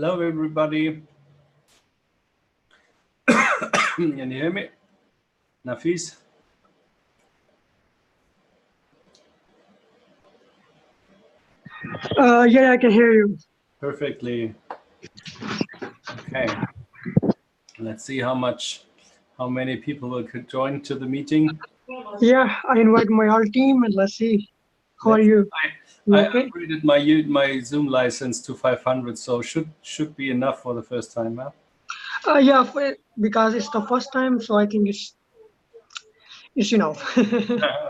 Hello, everybody. Can you hear me? Nafis? Yeah, I can hear you. Perfectly. Okay. Let's see how many people will join to the meeting. Yeah, I invite my whole team and let's see. How are you? I Okay? upgraded my Zoom license to 500, so should be enough for the first time, huh? Yeah, because it's the first time, so I think it's enough.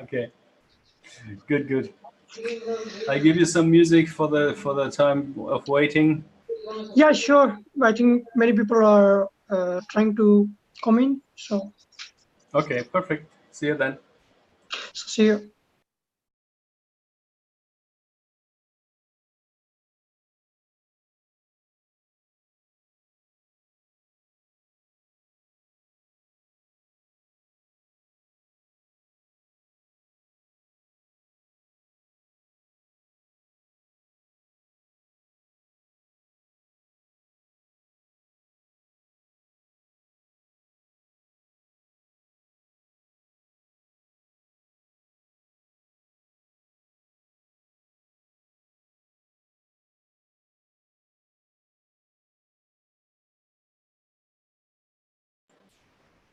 Okay. Good. I give you some music for the time of waiting. Yeah, sure. I think many people are trying to come in, so Okay, perfect. See you then. see you.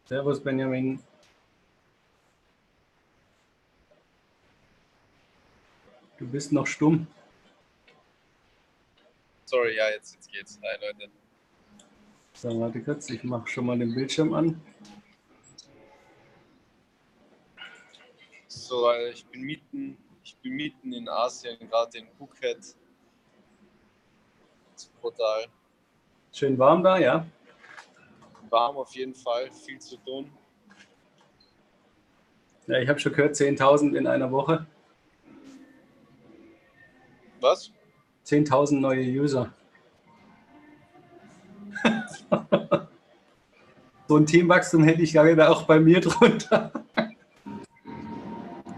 Servus, Benjamin. Du bist noch stumm. Sorry, ja, jetzt geht's. Hi, Leute. So, warte kurz, ich mache schon mal den Bildschirm an. So, ich bin mitten in Asien, gerade in Phuket. Das ist brutal. Schön warm da, ja? Warm auf jeden Fall, viel zu tun. Ja, ich habe schon gehört, 10.000 in einer Woche. Was? 10.000 neue User. So ein Teamwachstum hätte ich gerne auch bei mir drunter.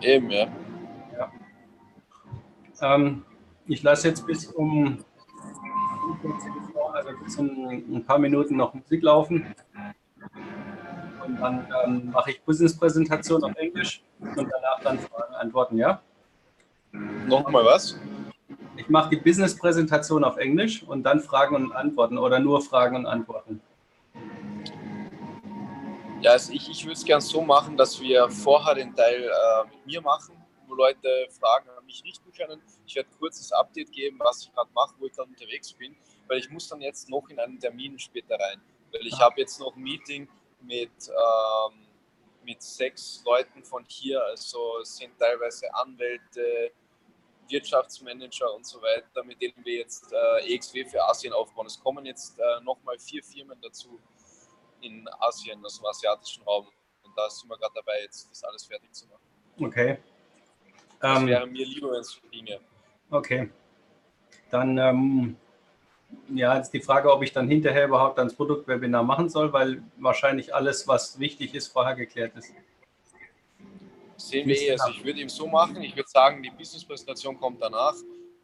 Eben, ja. Ich lasse jetzt bis ein paar Minuten noch Musik laufen. Und dann mache ich Business-Präsentation auf Englisch und danach dann Fragen, Antworten, ja? Nochmal was? Ich mache die Business-Präsentation auf Englisch und dann Fragen und Antworten oder nur Fragen und Antworten. Ja, also ich würde es gern so machen, dass wir vorher den Teil mit mir machen, wo Leute Fragen an mich richten können. Ich werde ein kurzes Update geben, was ich gerade mache, wo ich gerade unterwegs bin, weil ich muss dann jetzt noch in einen Termin später rein. Weil ich habe jetzt noch ein Meeting mit 6 Leuten von hier, also es sind teilweise Anwälte, Wirtschaftsmanager und so weiter, mit denen wir jetzt EXW für Asien aufbauen. Es kommen jetzt nochmal 4 Firmen dazu in Asien, also im asiatischen Raum. Und da sind wir gerade dabei, jetzt das alles fertig zu machen. Okay. Das wäre mir lieber, wenn es so ginge. Okay. Dann, ja, ist die Frage, ob ich dann hinterher überhaupt ans Produktwebinar machen soll, weil wahrscheinlich alles, was wichtig ist, vorher geklärt ist. Sehen wir eh. Also ich würde eben so machen, ich würde sagen, die Business-Präsentation kommt danach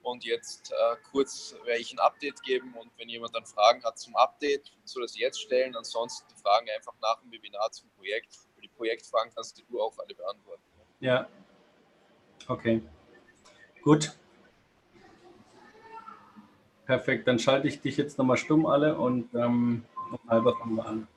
und jetzt kurz werde ich ein Update geben und wenn jemand dann Fragen hat zum Update, soll er sie jetzt stellen, ansonsten die Fragen einfach nach dem Webinar zum Projekt. Für die Projektfragen kannst du auch alle beantworten. Ja, okay, gut. Perfekt, dann schalte ich dich jetzt nochmal stumm alle und um halber fangen wir an.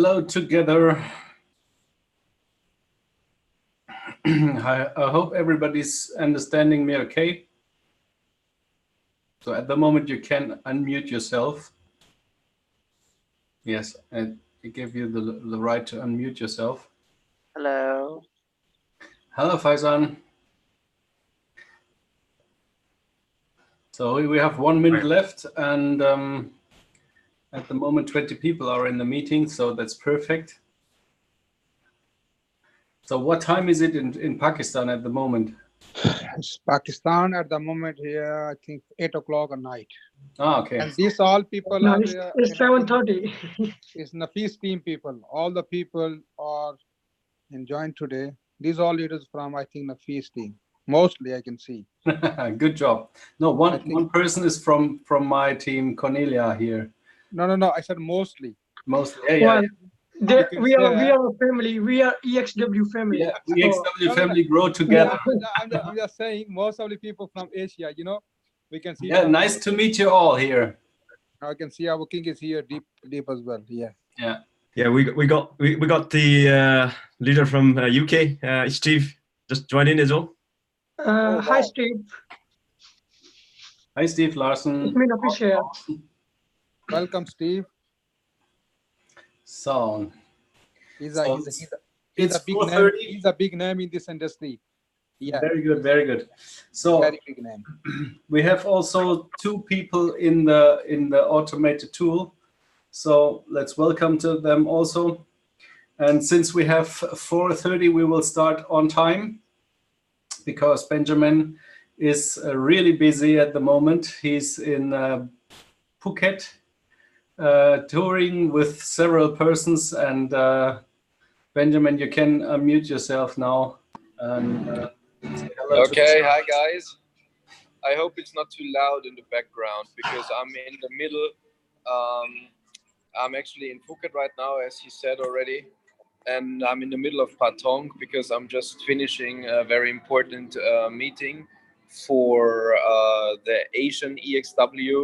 hello together. I hope everybody's understanding me okay. So at the moment you can unmute yourself. Yes, and it gave you the right to unmute yourself. Hello. Hello, Faizan. So we have 1 minute left, and at the moment 20 people are in the meeting, so that's perfect. So what time is it in Pakistan at the moment? It's Pakistan at the moment here, I think 8 o'clock at night. Ah, okay. And these all people No, are it's 7:30. It's Nafis team people. All the people are enjoying today. These all leaders from, I think, Nafis team. Mostly I can see. Good job. No, one person is from my team, Cornelia here. No. I said mostly. Mostly, yeah. We are a family. We are EXW family. Yeah, EXW family grow together. I'm just saying, most of the people from Asia, you know, we can see. Yeah, nice to meet you all here. I can see our king is here deep as well. Yeah. Yeah. Yeah, we got the leader from UK, Steve, just join in as well. Hi, Steve. Hi, Steve Larson. It's me, Nafish here. Welcome, Steve. So he's a big name in this industry. Yeah. Very good, very good. So very big name. We have also 2 people in the automated tool. So let's welcome to them also. And since we have 4:30, we will start on time because Benjamin is really busy at the moment. He's in Phuket touring with several persons, and Benjamin, you can unmute yourself now. And, say hello. Okay, hi guys. I hope it's not too loud in the background because I'm in the middle. I'm actually in Phuket right now, as he said already, and I'm in the middle of Patong because I'm just finishing a very important meeting for the Asian EXW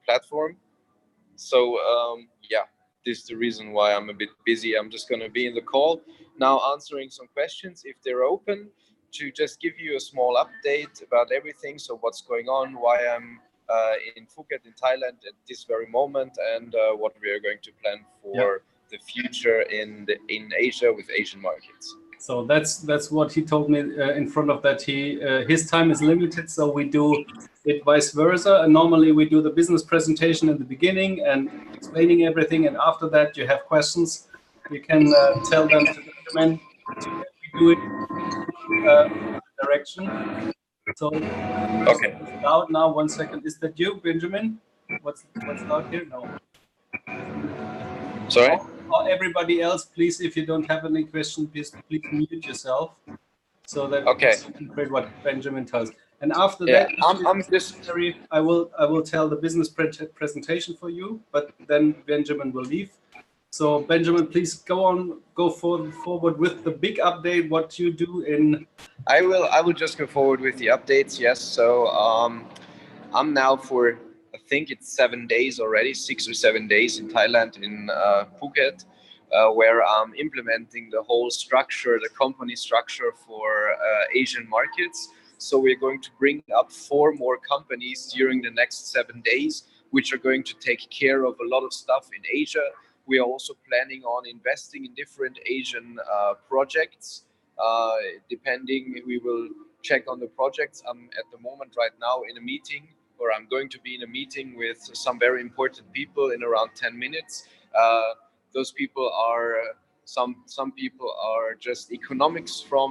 platform. So yeah, this is the reason why I'm a bit busy. I'm just going to be in the call now answering some questions if they're open, to just give you a small update about everything. So what's going on, why I'm in Phuket in Thailand at this very moment, and what we are going to plan for the future in Asia with Asian markets. So that's what he told me in front of that. His time is limited, so we do it vice versa. And normally we do the business presentation in the beginning and explaining everything, and after that you have questions. You can tell them to Benjamin. We do it direction. So okay. Loud now. 1 second. Is that you, Benjamin? What's loud here? No. Sorry. Or everybody else, please, if you don't have any question, please mute yourself, so that you can create what Benjamin tells. And after that, I'm just I will tell the business presentation for you, but then Benjamin will leave. So Benjamin, please go forward with the big update. What you do in? I will just go forward with the updates. Yes. So I'm now for, I think it's 7 days already, 6 or 7 days in Thailand, in Phuket, where I'm implementing the whole structure, the company structure for Asian markets. So we're going to bring up 4 more companies during the next 7 days, which are going to take care of a lot of stuff in Asia. We are also planning on investing in different Asian projects. Depending, we will check on the projects. I'm at the moment right now in a meeting, or I'm going to be in a meeting with some very important people in around 10 minutes. Those people are, some people are just economics from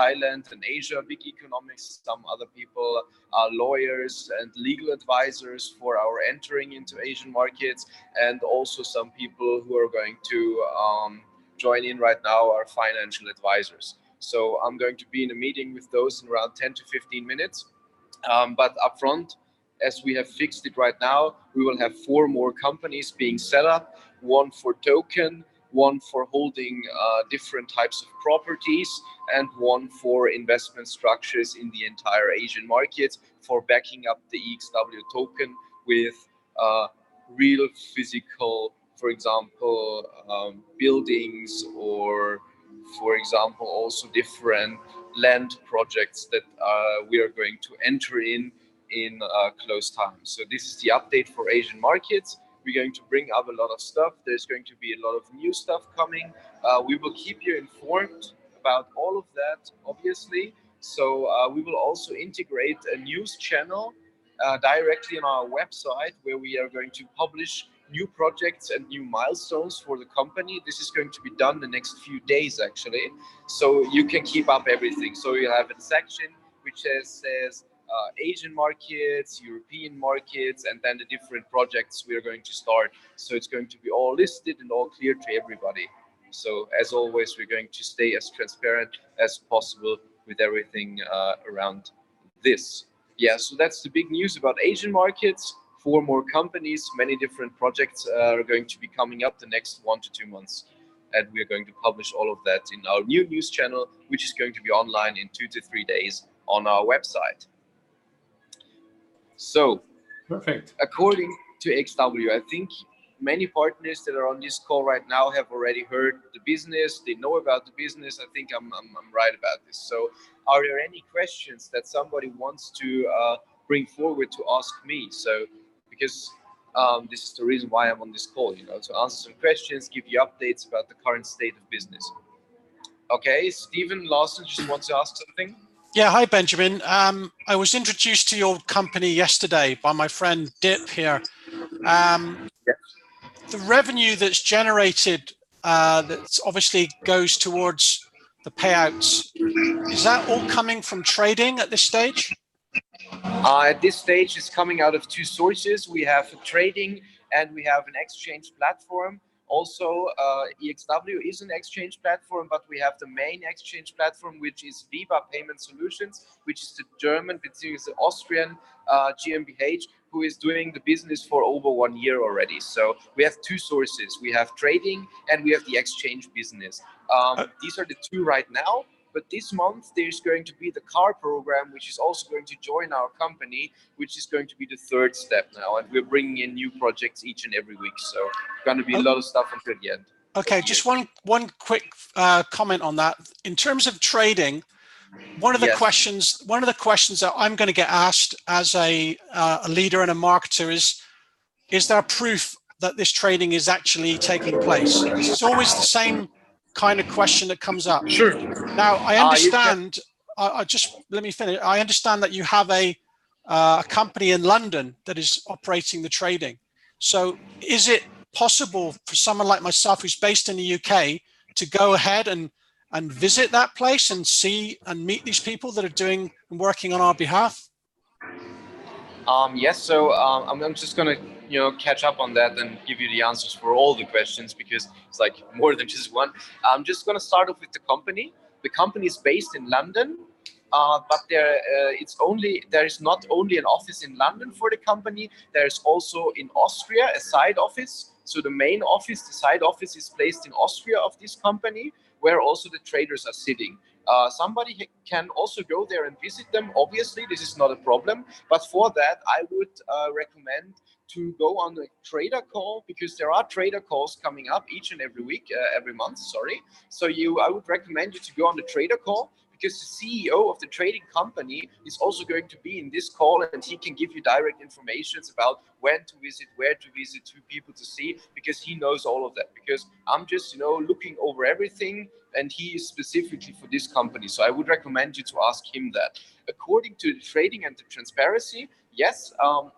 Thailand and Asia, big economics. Some other people are lawyers and legal advisors for our entering into Asian markets. And also some people who are going to join in right now are financial advisors. So I'm going to be in a meeting with those in around 10 to 15 minutes. But upfront, as we have fixed it right now, we will have 4 more companies being set up, 1 for token, 1 for holding different types of properties, and 1 for investment structures in the entire Asian market for backing up the EXW token with real physical for example, buildings, or for example, also different land projects that we are going to enter in close time. So this is the update for Asian markets. We're going to bring up a lot of stuff. There's going to be a lot of new stuff coming. We will keep you informed about all of that, obviously. So we will also integrate a news channel directly on our website, where we are going to publish new projects and new milestones for the company. This is going to be done the next few days, actually. So you can keep up everything. So you have a section which says Asian markets, European markets, and then the different projects we are going to start. So it's going to be all listed and all clear to everybody. So as always, we're going to stay as transparent as possible with everything around this. Yeah, so that's the big news about Asian markets. 4 more companies, many different projects are going to be coming up the next 1 to 2 months. And we're going to publish all of that in our new news channel, which is going to be online in 2 to 3 days on our website. So, Perfect. according to EXW, I think many partners that are on this call right now have already heard the business. They know about the business. I think I'm right about this. So, are there any questions that somebody wants to bring forward to ask me? So, because this is the reason why I'm on this call, you know, to answer some questions, give you updates about the current state of business. Okay, Stephen Larson just wants to ask something. Yeah, hi Benjamin. I was introduced to your company yesterday by my friend Dip here. The revenue that's generated, that obviously goes towards the payouts, is that all coming from trading at this stage? At this stage, it's coming out of 2 sources. We have trading and we have an exchange platform. Also, EXW is an exchange platform, but we have the main exchange platform, which is Viva Payment Solutions, which is the German, the Austrian GmbH, who is doing the business for over 1 year already. So we have 2 sources. We have trading and we have the exchange business. These are the 2 right now. But this month, there's going to be the car program, which is also going to join our company, which is going to be the 3rd step now. And we're bringing in new projects each and every week. So going to be a lot of stuff until the end. Okay, just one quick comment on that. In terms of trading, one of the questions that I'm going to get asked as a leader and a marketer is there proof that this trading is actually taking place? It's always the same kind of question that comes up. Sure. Now, I understand, let me finish. I understand that you have a company in London that is operating the trading. So is it possible for someone like myself who's based in the UK to go ahead and visit that place and see and meet these people that are doing and working on our behalf? Yes, so I'm just going to catch up on that and give you the answers for all the questions, because it's like more than just one. I'm just going to start off with the company. The company is based in London, but there is not only an office in London for the company, there's also in Austria a side office. So the main office, the side office is placed in Austria of this company, where also the traders are sitting. Somebody can also go there and visit them. Obviously, this is not a problem. But for that, I would recommend to go on a trader call, because there are trader calls coming up each and every week, every month, sorry. So I would recommend you to go on the trader call, because the CEO of the trading company is also going to be in this call, and he can give you direct information about when to visit, where to visit, who people to see, because he knows all of that. Because I'm just, looking over everything, and he is specifically for this company. So I would recommend you to ask him that. According to the trading and the transparency, yes,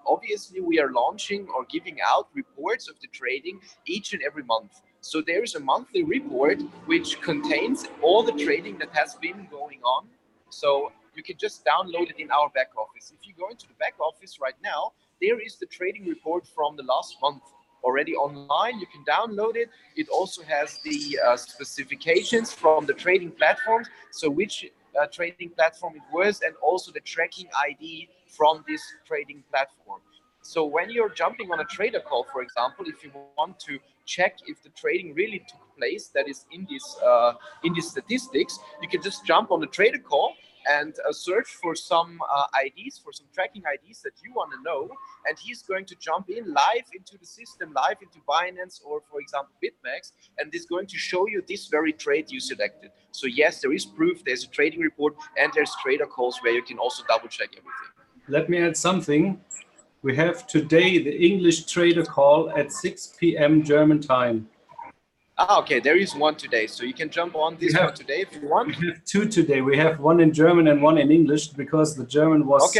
obviously we are launching or giving out reports of the trading each and every month. So there is a monthly report which contains all the trading that has been going on. So you can just download it in our back office. If you go into the back office right now, there is the trading report from the last month already online. You can download it. It also has the specifications from the trading platforms, so which trading platform it was, and also the tracking ID from this trading platform. So when you're jumping on a trader call, for example, if you want to check if the trading really took place, that is in this statistics, you can just jump on the trader call and search for some IDs, for some tracking IDs that you want to know, and he's going to jump in live into the system, live into Binance or, for example, BitMEX, and is going to show you this very trade you selected. So yes, there is proof, there's a trading report, and there's trader calls where you can also double check everything. Let me add something. We have today the English trader call at 6 p.m. German time. Ah, okay, there is one today, so you can jump on this one today if you want. We have two today. We have one in German and one in English because the German was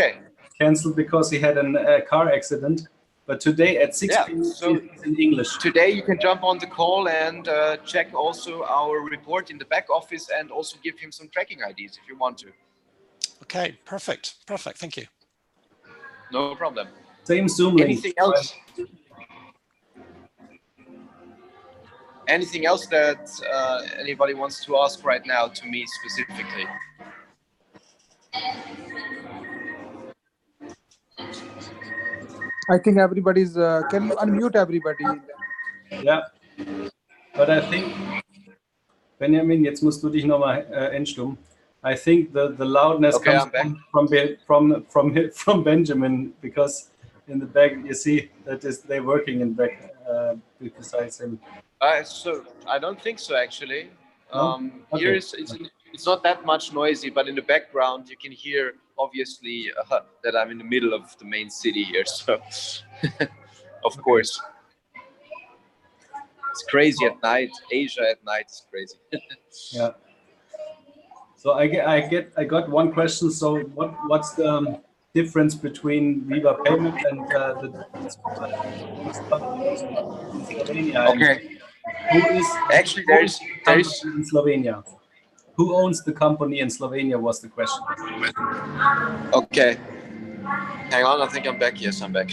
cancelled because he had a car accident. But today at 6 p.m. so it's in English. Today you can jump on the call and check also our report in the back office and also give him some tracking IDs if you want to. Okay, perfect. Perfect. Thank you. No problem. Same Zoom link. Anything else? Anything else that anybody wants to ask right now to me specifically? I think everybody's, can you unmute everybody? Yeah, but I think, Benjamin, jetzt musst du dich nochmal entstummen. I think the loudness comes from Benjamin, because in the back you see that they're working in back besides him. So I don't think so actually. No? Okay. Here it's not that much noisy, but in the background you can hear obviously that I'm in the middle of the main city here. So of course, it's crazy at night. Asia at night is crazy. Yeah. So I got one question. So what's the difference between Viva Payment and the Slovenia? Okay. Who is actually there's in Slovenia? Who owns the company in Slovenia was the question. Okay. Hang on, I think I'm back. Yes, I'm back.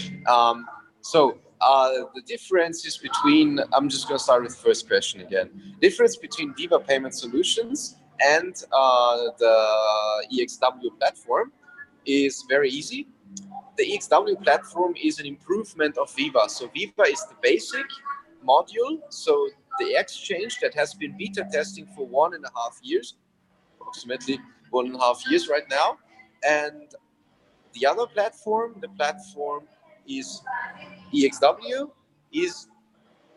The difference is between, I'm just going to start with the first question again. Difference between Viva Payment Solutions and the EXW platform is very easy. The EXW platform is an improvement of Viva. So Viva is the basic module. So the exchange that has been beta testing for 1.5 years, approximately 1.5 years right now. And the other platform, the platform is EXW, is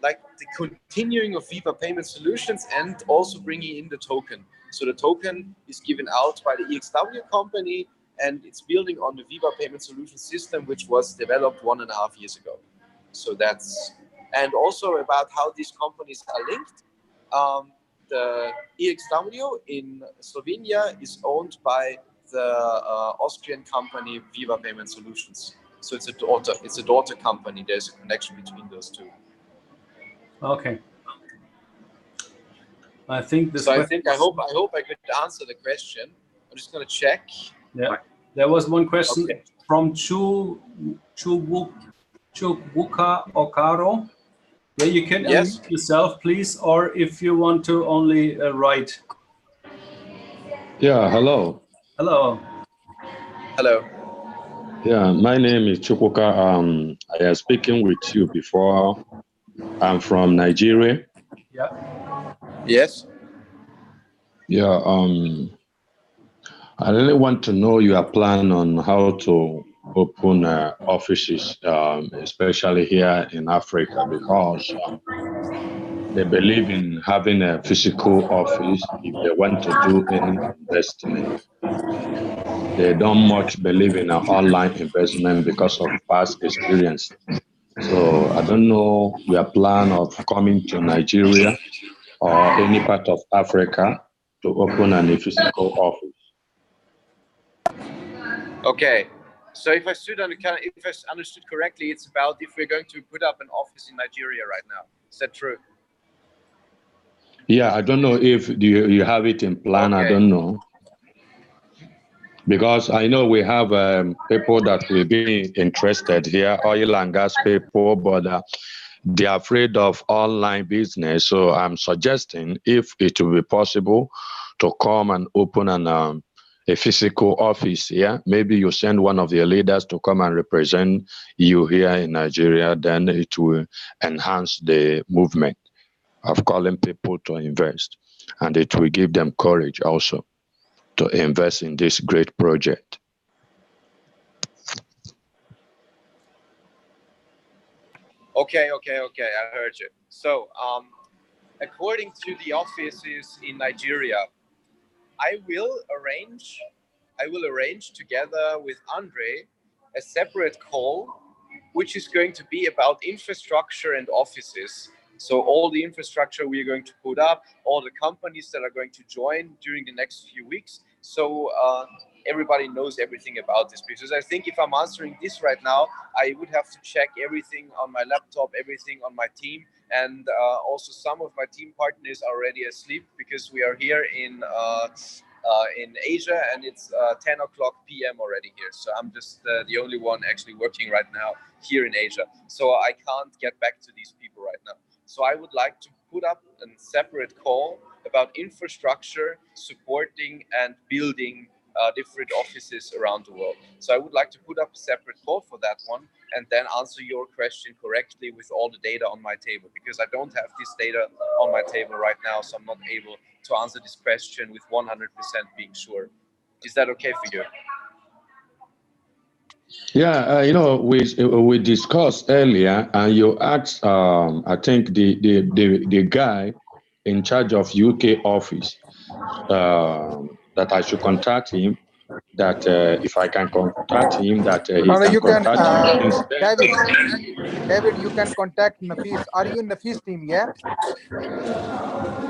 like the continuing of Viva Payment Solutions and also bringing in the token. So the token is given out by the EXW company and it's building on the Viva Payment Solutions system, which was developed 1.5 years ago. So that's, and also about how these companies are linked. The EXW in Slovenia is owned by the Austrian company Viva Payment Solutions. So it's a daughter company. There's a connection between those two. Okay. I think this. So I hope I could answer the question. I'm just going to check. Yeah. There was one question from Chubuka Okaro. Yeah, you can unmute yourself, please, or if you want to only write. Yeah, hello. Hello. Hello. Yeah, my name is Chukwuka. I am speaking with you before. I'm from Nigeria. Yeah. Yes. Yeah. I really want to know your plan on how to open offices, especially here in Africa, because they believe in having a physical office if they want to do any investment. They don't much believe in an online investment because of past experience. So I don't know your plan of coming to Nigeria or any part of Africa to open a physical office. Okay. So if I understood correctly, it's about if we're going to put up an office in Nigeria right now. Is that true? Yeah, I don't know if you have it in plan. I don't know. Because I know we have people that will be interested here, oil and gas people, but they're afraid of online business. So I'm suggesting if it will be possible to come and open a physical office here. Maybe you send one of your leaders to come and represent you here in Nigeria, then it will enhance the movement of calling people to invest, and it will give them courage also. to invest in this great project. Okay, I heard you. So, according to the offices in Nigeria, I will arrange together with Andre a separate call, which is going to be about infrastructure and offices. So all the infrastructure we are going to put up, all the companies that are going to join during the next few weeks. So everybody knows everything about this, because I think if I'm answering this right now, I would have to check everything on my laptop, everything on my team. And also some of my team partners are already asleep, because we are here in Asia, and it's 10 o'clock p.m. already here. So I'm just the only one actually working right now here in Asia. So I can't get back to these people right now. So I would like to put up a separate call about infrastructure, supporting and building different offices around the world. So I would like to put up a separate call for that one, and then answer your question correctly with all the data on my table, because I don't have this data on my table right now, so I'm not able to answer this question with 100% being sure. Is that okay for you? Yeah, we discussed earlier, and you asked, I think the guy in charge of UK office, that I should contact him. That if I can contact him, that he No, can you can, contact me instead. David, you can contact Nafis. Are you in Nafis team? Yeah.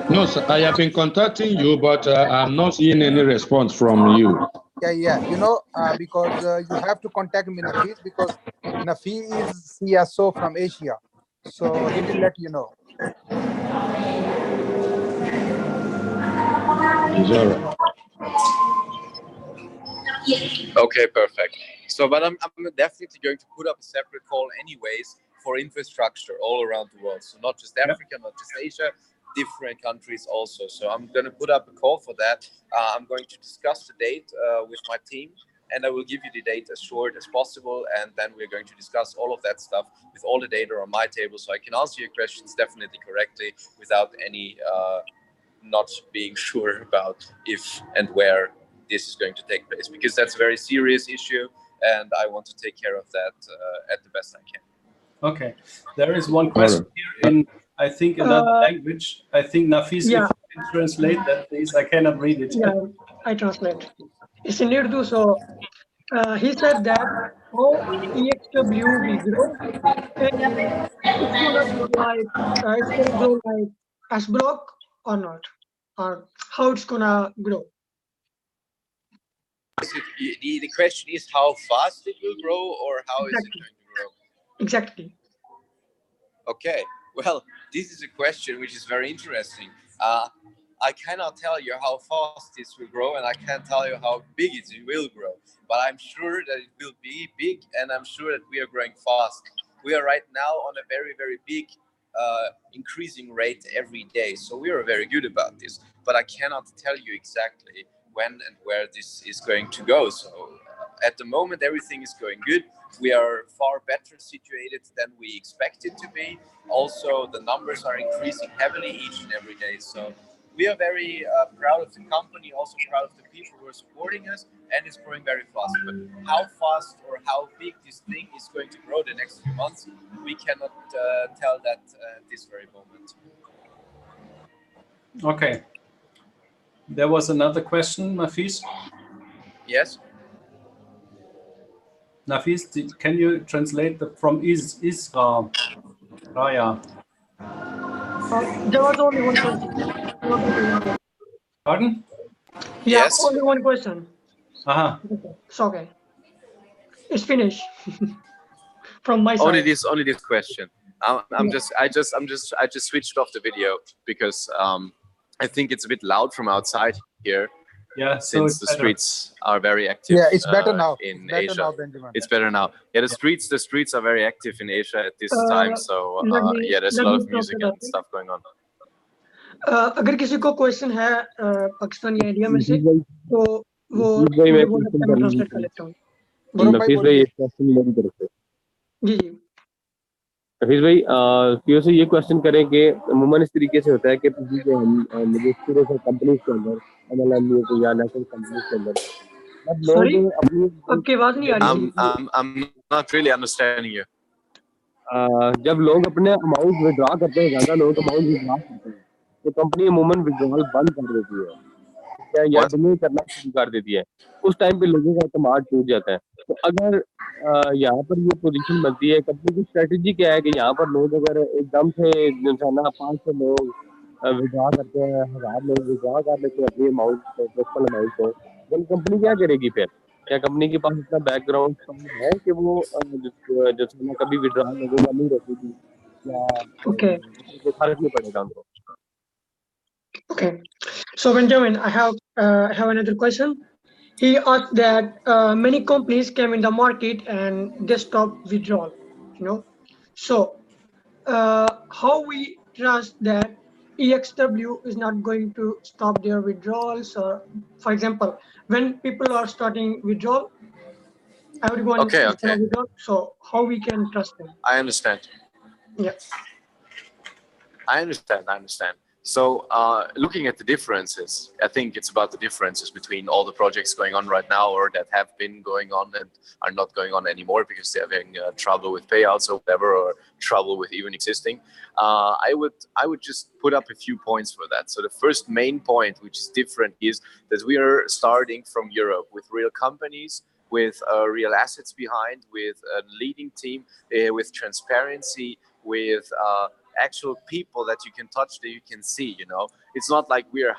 No, sir, I have been contacting you, but I'm not seeing any response from you. Yeah. You know, because you have to contact me, Nafis, because Nafis is CSO from Asia, so he will let you know. It's all right. Okay, perfect. So, but I'm definitely going to put up a separate call anyways for infrastructure all around the world. So not just Africa, not just Asia, different countries also. So I'm going to put up a call for that. I'm going to discuss the date with my team, and I will give you the date as short as possible. And then we're going to discuss all of that stuff with all the data on my table, so I can answer your questions definitely correctly without any not being sure about if and where this is going to take place, because that's a very serious issue, and I want to take care of that at the best I can. Okay, there is one question here in, I think, another language. I think Nafis, if you can translate that, please. I cannot read it. Yeah, I translate. It's in Urdu, so he said that how EXW will grow, and it's gonna grow like as block or not, or how it's gonna grow. The question is how fast it will grow, or how is it going to grow? Exactly. Okay, well, this is a question which is very interesting. I cannot tell you how fast this will grow, and I can't tell you how big it will grow, but I'm sure that it will be big, and I'm sure that we are growing fast. We are right now on a very, very big increasing rate every day, so we are very good about this, but I cannot tell you exactly when and where this is going to go. So at the moment, everything is going good. We are far better situated than we expected to be. Also, the numbers are increasing heavily each and every day. So we are very proud of the company, also proud of the people who are supporting us, and it's growing very fast. But how fast or how big this thing is going to grow the next few months, we cannot tell that at this very moment. Okay. There was another question, Nafis. Yes. Nafis, can you translate from Israel? Raya. There was only one question. Pardon? Yeah, Yes. only one question. Aha. It's okay. It's finished. From my side. Only this question. I just switched off the video because I think it's a bit loud from outside here. Yeah, since the streets are very active. Yeah, it's better now. In it's Asia. now, Benjamin. It's better now. Yeah, the streets are very active in Asia at this time. So yeah, there's a lot of music and stuff going on. अगर किसी को question है पाकिस्तान या India में से तो वो translate कर लेता हूँ। नफीस भाई एक क्वेश्चन मेरी तरफ से। जी नफीस भाई क्यों से ये क्वेश्चन करें कि अमूमन इस तरीके से होता है कि हम कंपनीज के अंदर MLM या नेशनल कंपनी के अंदर जब Sorry, लोग अपनी आपकी आवाज नहीं आ रही थी। I'm not really understanding you. जब लोग अपने अमाउंट विड्रॉ करते हैं, ज़्यादा लोग अमाउंट विड्रॉ करते हैं तो कंपनी अमूमन विड्रॉल बंद कर देती है या What? डिले करना शुरू कर देती है। उस टाइम पे लोगों का एतमाद टूट जाता है। तो अगर यहाँ पर ये पोजीशन बनती है, कंपनी की स्ट्रेटजी क्या है कि यहाँ पर लोग अगर एकदम से इंसाना 500 लोग विड्रॉ करते हैं, 1000 लोग विड्रॉ कर लेते हैं अपनी अमाउंट को, पर्सनल अमाउंट को, तो कंपनी क्या करेगी फिर? क्या कंपनी के पास इतना बैकग्राउंड है कि वो जैसे कभी विड्रॉल लोगों का नहीं रखेगी या Okay. कोई फर्क नहीं पड़ेगा उनको? Okay. So Benjamin, I have another question. He asked that many companies came in the market and they stopped withdrawal. So how we trust that EXW is not going to stop their withdrawals? Or, for example, when people are starting withdrawal, everyone Okay, is okay. gonna withdraw. So how we can trust them? I understand. Yeah. I understand. So looking at the differences, I think it's about the differences between all the projects going on right now or that have been going on and are not going on anymore because they're having trouble with payouts or whatever, or trouble with even existing. I would just put up a few points for that. So the first main point, which is different, is that we are starting from Europe with real companies, with real assets behind, with a leading team, with transparency, with actual people that you can touch, that you can see. It's not like we're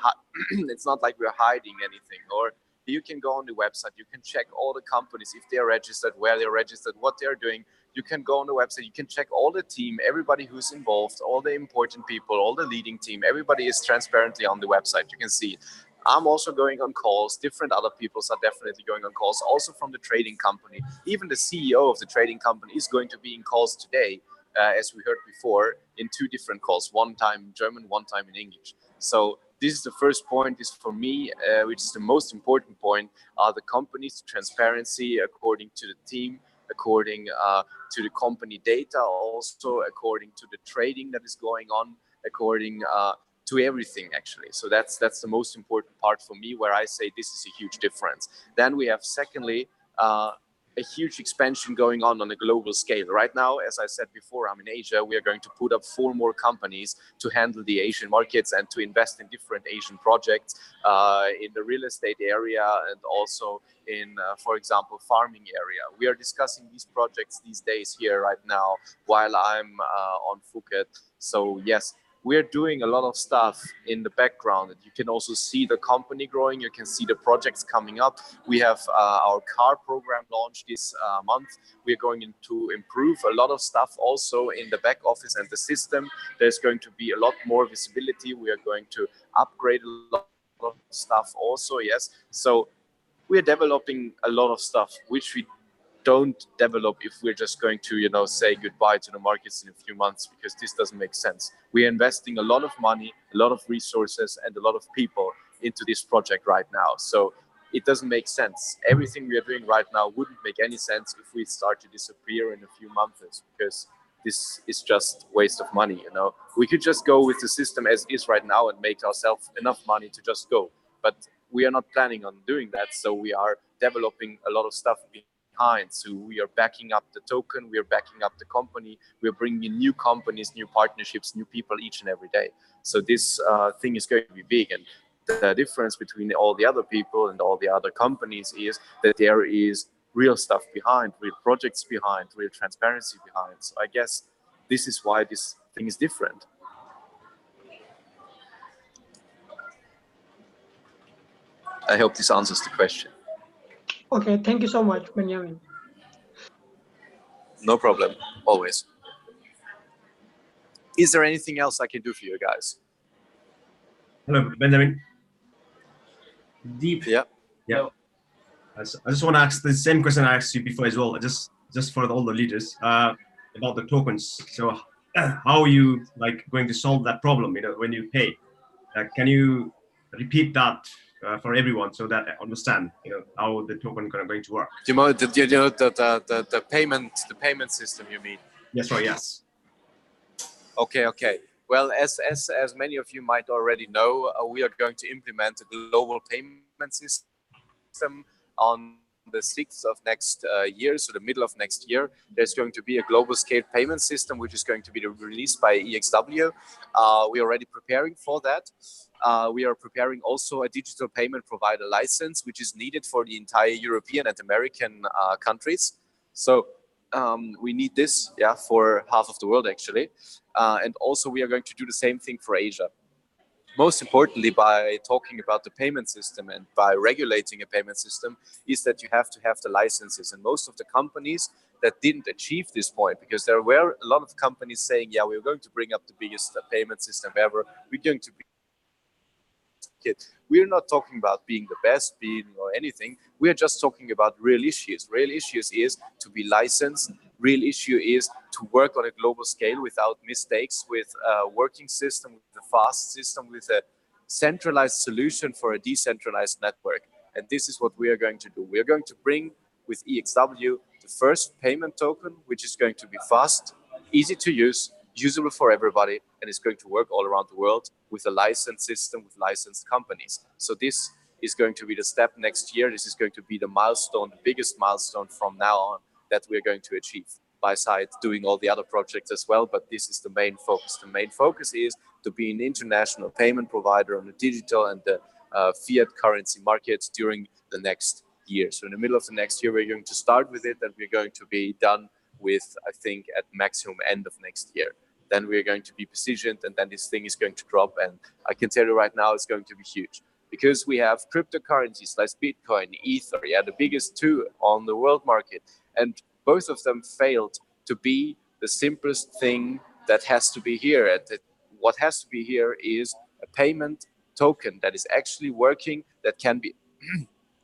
it's not like we're hiding anything. Or you can go on the website, you can check all the companies, if they're registered, where they're registered, what they're doing. You can go on the website, you can check all the team, everybody who's involved, all the important people, all the leading team, everybody is transparently on the website. You can see it. I'm also going on calls. Different other people are definitely going on calls, also from the trading company. Even the CEO of the trading company is going to be in calls today, as we heard before, in 2 different calls, one time in German, one time in English. So this is the first point, is for me, which is the most important point, are the company's transparency according to the team, according to the company data, also according to the trading that is going on, according to everything, actually. So that's the most important part for me, where I say this is a huge difference. Then we have, secondly, a huge expansion going on a global scale. Right now, as I said before, I'm in Asia. We are going to put up 4 more companies to handle the Asian markets and to invest in different Asian projects in the real estate area and also in, for example, farming area. We are discussing these projects these days here right now while I'm on Phuket. So yes, we're doing a lot of stuff in the background. You can also see the company growing. You can see the projects coming up. We have our car program launched this month. We're going to improve a lot of stuff also in the back office and the system. There's going to be a lot more visibility. We are going to upgrade a lot of stuff also, yes. So we're developing a lot of stuff, which we don't develop if we're just going to, say goodbye to the markets in a few months, because this doesn't make sense. We're investing a lot of money, a lot of resources, and a lot of people into this project right now. So it doesn't make sense. Everything we are doing right now wouldn't make any sense if we start to disappear in a few months, because this is just waste of money. We could just go with the system as is right now and make ourselves enough money to just go. But we are not planning on doing that. So we are developing a lot of stuff behind. So we are backing up the token, we are backing up the company, we're bringing in new companies, new partnerships, new people each and every day. So this thing is going to be big. And the difference between all the other people and all the other companies is that there is real stuff behind, real projects behind, real transparency behind. So I guess this is why this thing is different. I hope this answers the question. Okay, thank you so much, Benjamin. No problem, always. Is there anything else I can do for you guys? Hello, Benjamin. Deep. Yeah. I just want to ask the same question I asked you before as well, just for all the leaders, about the tokens. So how are you going to solve that problem, when you pay? Can you repeat that for everyone so that I understand, how the token is going to work? The payment system, you mean? Yes, right, yes. Okay. Well, as many of you might already know, we are going to implement a global payment system on the 6th of next year, so the middle of next year. There's going to be a global scale payment system, which is going to be released by EXW. We're already preparing for that. We are preparing also a digital payment provider license, which is needed for the entire European and American countries. So we need this, yeah, for half of the world actually. And also we are going to do the same thing for Asia. Most importantly, by talking about the payment system and by regulating a payment system, is that you have to have the licenses. And most of the companies that didn't achieve this point, because there were a lot of companies saying, yeah, we're going to bring up the biggest payment system ever, we're going to be it. We're not talking about being the best, or anything. We are just talking about real issues. Real issues is to be licensed. Real issue is to work on a global scale without mistakes, with a working system, with a fast system, with a centralized solution for a decentralized network. And this is what we are going to do. We are going to bring with EXW the first payment token, which is going to be fast, easy to use, usable for everybody, and it's going to work all around the world with a licensed system, with licensed companies. So this is going to be the step next year. This is going to be the milestone, the biggest milestone from now on that we're going to achieve, by side doing all the other projects as well. But this is the main focus. The main focus is to be an international payment provider on the digital and the fiat currency markets during the next year. So in the middle of the next year, we're going to start with it, and we're going to be done with, I think, at maximum end of next year. Then we're going to be positioned, and then this thing is going to drop. And I can tell you right now, it's going to be huge, because we have cryptocurrencies like Bitcoin, Ether, yeah, the biggest two on the world market. And both of them failed to be the simplest thing that has to be here. And what has to be here is a payment token that is actually working, that can be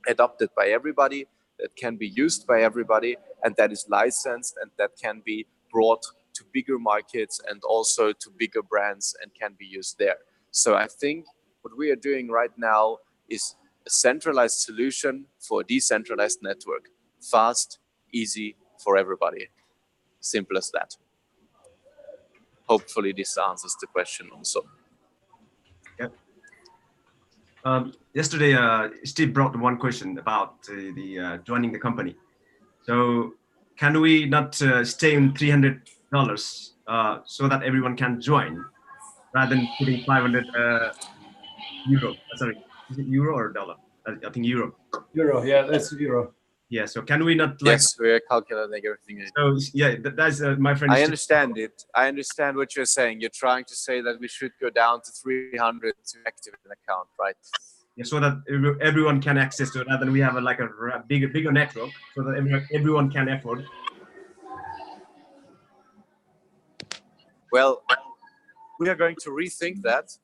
adopted by everybody, that can be used by everybody, and that is licensed, and that can be brought to bigger markets and also to bigger brands and can be used there. So I think what we are doing right now is a centralized solution for a decentralized network. Fast, easy for everybody. Simple as that. Hopefully this answers the question also. Yeah. Yesterday, Steve brought one question about the joining the company. So can we not stay in $300 so that everyone can join, rather than putting 500 euro? Sorry, is it euro or dollar? I think euro. Euro, yeah, that's euro. Yeah, so can we not, like... Yes, we're calculating everything. So yeah, that's my friend. I understand it. I understand what you're saying. You're trying to say that we should go down to 300 to activate an account, right? Yeah, so that everyone can access to it, rather than we have a bigger network, so that everyone can afford. Well, we are going to rethink that.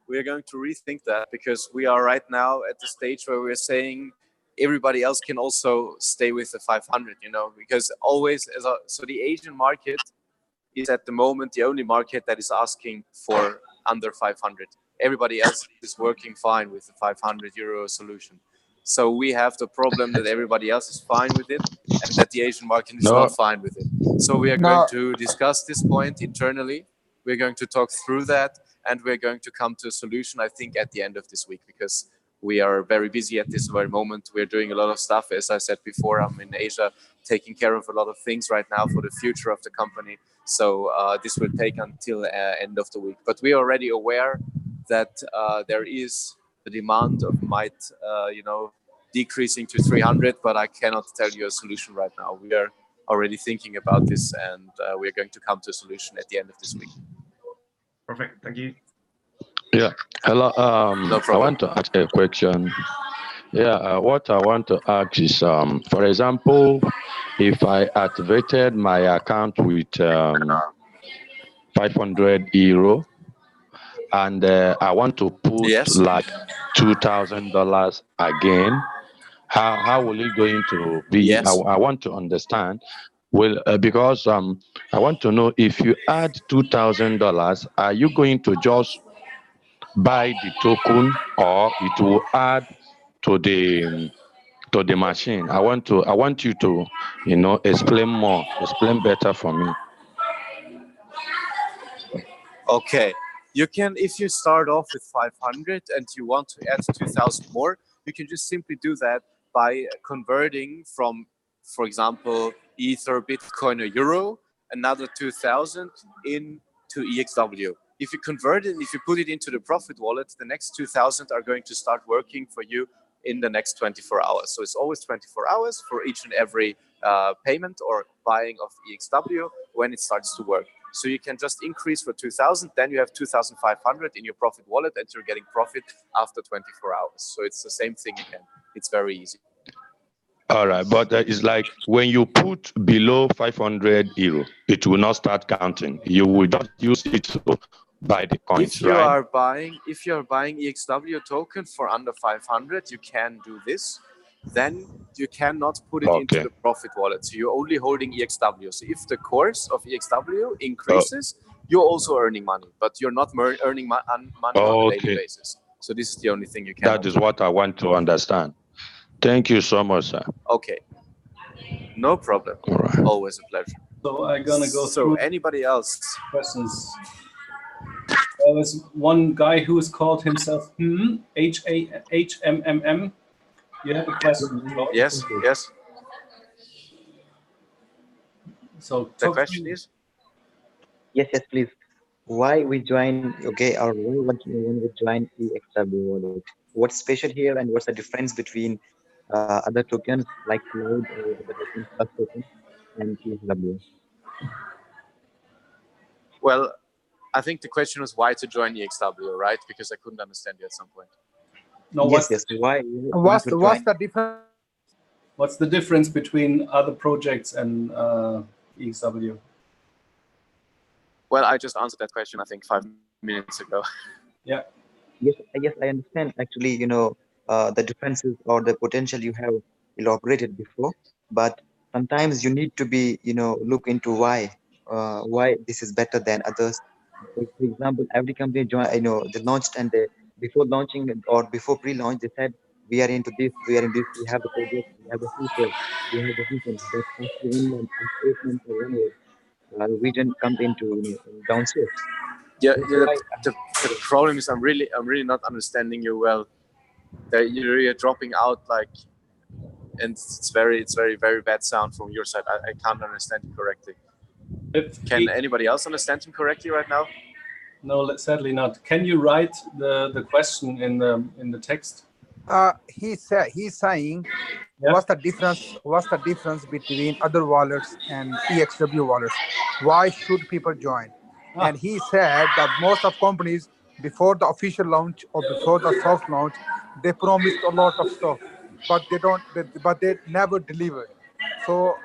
We are going to rethink that, because we are right now at the stage where we're saying everybody else can also stay with the 500, you know, because always, so the Asian market is at the moment the only market that is asking for under 500. Everybody else is working fine with the 500 euro solution. So we have the problem that everybody else is fine with it, and that the Asian market is not fine with it. So we are going to discuss this point internally. We're going to talk through that, and we're going to come to a solution, I think, at the end of this week, because we are very busy at this very moment. We're doing a lot of stuff. As I said before, I'm in Asia taking care of a lot of things right now for the future of the company. So this will take until end of the week. But we are already aware that there is the demand of might, decreasing to 300, but I cannot tell you a solution right now. We are already thinking about this, and we're going to come to a solution at the end of this week. Perfect, thank you. Yeah, hello. No problem. I want to ask a question. Yeah, what I want to ask is, for example, if I activated my account with 500 euro, and I want to put like $2,000 again, how will it going to be? Yes. I want to understand. Well, because I want to know, if you add $2,000, are you going to just buy the token, or it will add to the machine? I want you to, explain better for me. Okay, you can, if you start off with 500 and you want to add 2,000 more, you can just simply do that by converting from, for example, Ether, Bitcoin, or Euro, another 2,000 into EXW. If you convert it, if you put it into the profit wallet, the next 2,000 are going to start working for you in the next 24 hours. So it's always 24 hours for each and every payment or buying of EXW when it starts to work. So you can just increase for 2,000, then you have 2,500 in your profit wallet and you're getting profit after 24 hours. So it's the same thing again. It's very easy. All right, but it's like when you put below 500 euro, it will not start counting. You will just use it to buy the coins, if you right? if you are buying EXW token for under 500, you can do this. Then you cannot put it into the profit wallet. So you're only holding EXW. So if the course of EXW increases, you're also earning money, but you're not earning money on a daily basis. So this is the only thing you can. That is what I want to understand. Thank you so much, sir. Okay. No problem. All right. Always a pleasure. So I'm gonna go So through anybody else? questions. There was one guy who has called himself HMMM. You have a question? Yes, yes. So the question is? Yes, please. Why we join? Okay, or why when we join EXW wallet? What's special here, and what's the difference between other tokens like Cloud or other tokens, plus token, and EXW? Well, I think the question was why to join EXW, right? Because I couldn't understand you at some point. No, yes. Why? What's the difference? What's the difference between other projects and EXW? Well, I just answered that question, I think 5 minutes ago. Yeah. Yes, I understand. Actually, the differences or the potential you have elaborated before, but sometimes you need to be, look into why this is better than others. For example, every company they launched, and before launching or before pre-launch, they said we are into this, we are in this, we have the project, we have the future, we have the vision. But after 1 month, after 8 months or 1 year, the vision comes into downshifts. Yeah, the problem is I'm really not understanding you well. That you're dropping out and it's very bad sound from your side. I can't understand you correctly. Can anybody else understand him correctly right now? No, sadly not. Can you write the question in the text? He's saying, yeah. What's the difference between other wallets and EXW wallets? Why should people join? And he said that most of companies, before the official launch or before the soft launch, they promised a lot of stuff, but they never delivered. So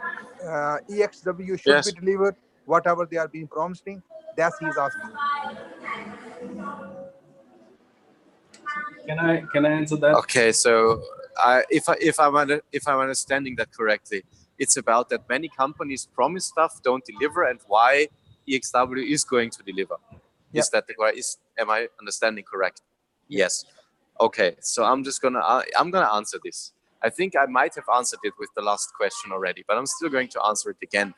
EXW should be delivered whatever they are being promising. That's he's asking. Can I answer that? Okay, so if I'm understanding that correctly, it's about that many companies promise stuff, don't deliver, and why EXW is going to deliver. Yep. Is that am I understanding correct? Yep. Yes. Okay, so I'm gonna answer this. I think I might have answered it with the last question already, but I'm still going to answer it again.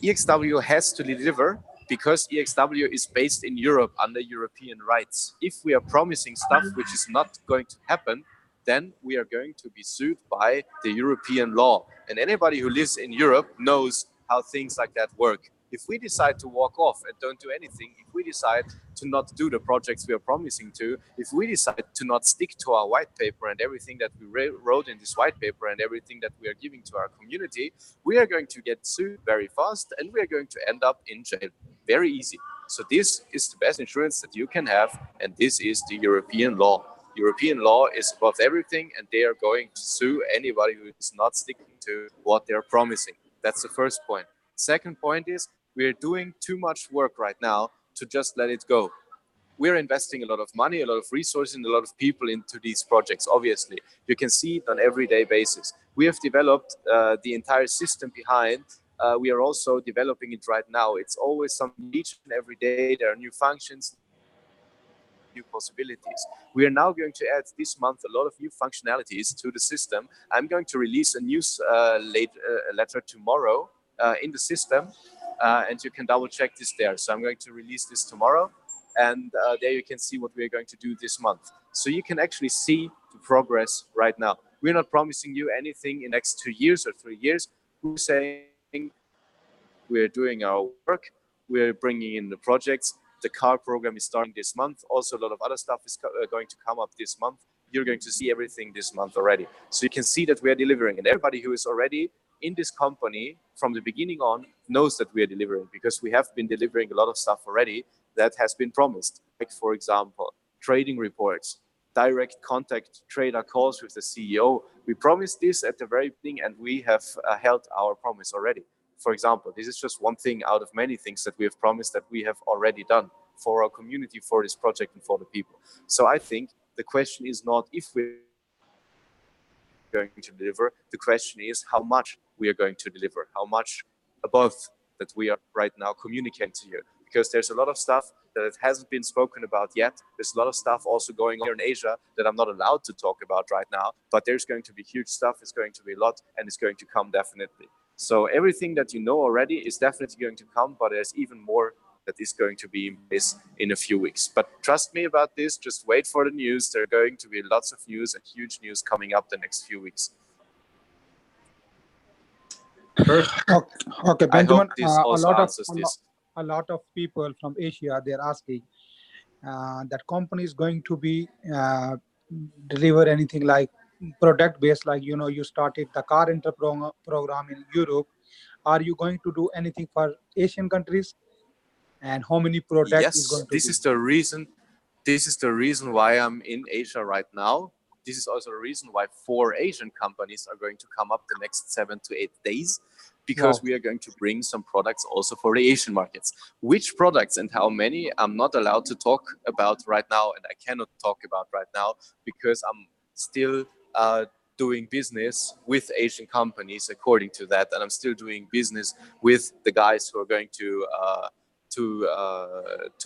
EXW has to deliver because EXW is based in Europe under European rights. If we are promising stuff which is not going to happen, then we are going to be sued by the European law. And anybody who lives in Europe knows how things like that work. If we decide to walk off and don't do anything, if we decide to not do the projects we are promising to, if we decide to not stick to our white paper and everything that we wrote in this white paper and everything that we are giving to our community, we are going to get sued very fast and we are going to end up in jail. Very easy. So this is the best insurance that you can have, and this is the European law. European law is above everything, and they are going to sue anybody who is not sticking to what they're promising. That's the first point. Second point is we're doing too much work right now to just let it go. We're investing a lot of money, a lot of resources, and a lot of people into these projects, obviously. You can see it on an everyday basis. We have developed the entire system behind. We are also developing it right now. It's always some each and every day. There are new functions, new possibilities. We are now going to add this month a lot of new functionalities to the system. I'm going to release a news letter tomorrow in the system and you can double check this there. So I'm going to release this tomorrow, and there you can see what we're going to do this month. So you can actually see the progress right now. We're not promising you anything in the next 2 years or 3 years. We're saying we're doing our work, we're bringing in the projects. The car program is starting this month. Also, a lot of other stuff is going to come up this month. You're going to see everything this month already. So you can see that we are delivering. And everybody who is already in this company from the beginning on knows that we are delivering, because we have been delivering a lot of stuff already that has been promised. Like, for example, trading reports, direct contact trader calls with the CEO. We promised this at the very beginning, and we have held our promise already. For example, this is just one thing out of many things that we have promised that we have already done for our community, for this project, and for the people. So I think the question is not if we're going to deliver, the question is how much we are going to deliver, how much above that we are right now communicating to you. Because there's a lot of stuff that hasn't been spoken about yet. There's a lot of stuff also going on here in Asia that I'm not allowed to talk about right now, but there's going to be huge stuff, it's going to be a lot, and it's going to come definitely. So everything that you know already is definitely going to come, but there's even more that is going to be in place in a few weeks. But trust me about this, just wait for the news. There are going to be lots of news and huge news coming up the next few weeks. Okay, Benjamin. I hope this also answers this. A lot of people from Asia, they're asking that company is going to be deliver anything like product based, like, you know, you started the car rental program in Europe. Are you going to do anything for Asian countries? And how many products is going to this be? This is the reason why I'm in Asia right now. This is also the reason why 4 Asian companies are going to come up the next 7 to 8 days, because we are going to bring some products also for the Asian markets. Which products and how many, I'm not allowed to talk about right now, and I cannot talk about right now because I'm still doing business with Asian companies according to that, and I'm still doing business with the guys who are going to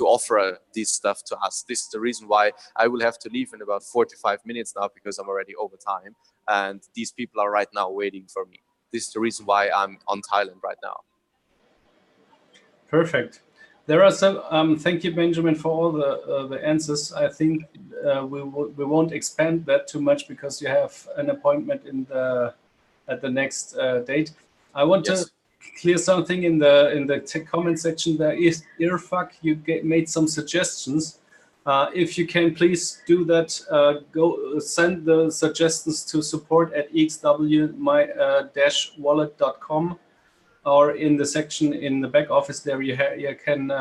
offer this stuff to us. This is the reason why I will have to leave in about 45 minutes now, because I'm already over time, and these people are right now waiting for me. This is the reason why I'm on Thailand right now. Perfect. There are some. Thank you, Benjamin, for all the answers. I think we won't expand that too much because you have an appointment at the next date. I want to clear something in the comment section. There is Irfak. You made some suggestions. If you can please do that, go send the suggestions to support@exw-wallet.com, or in the section in the back office there. You can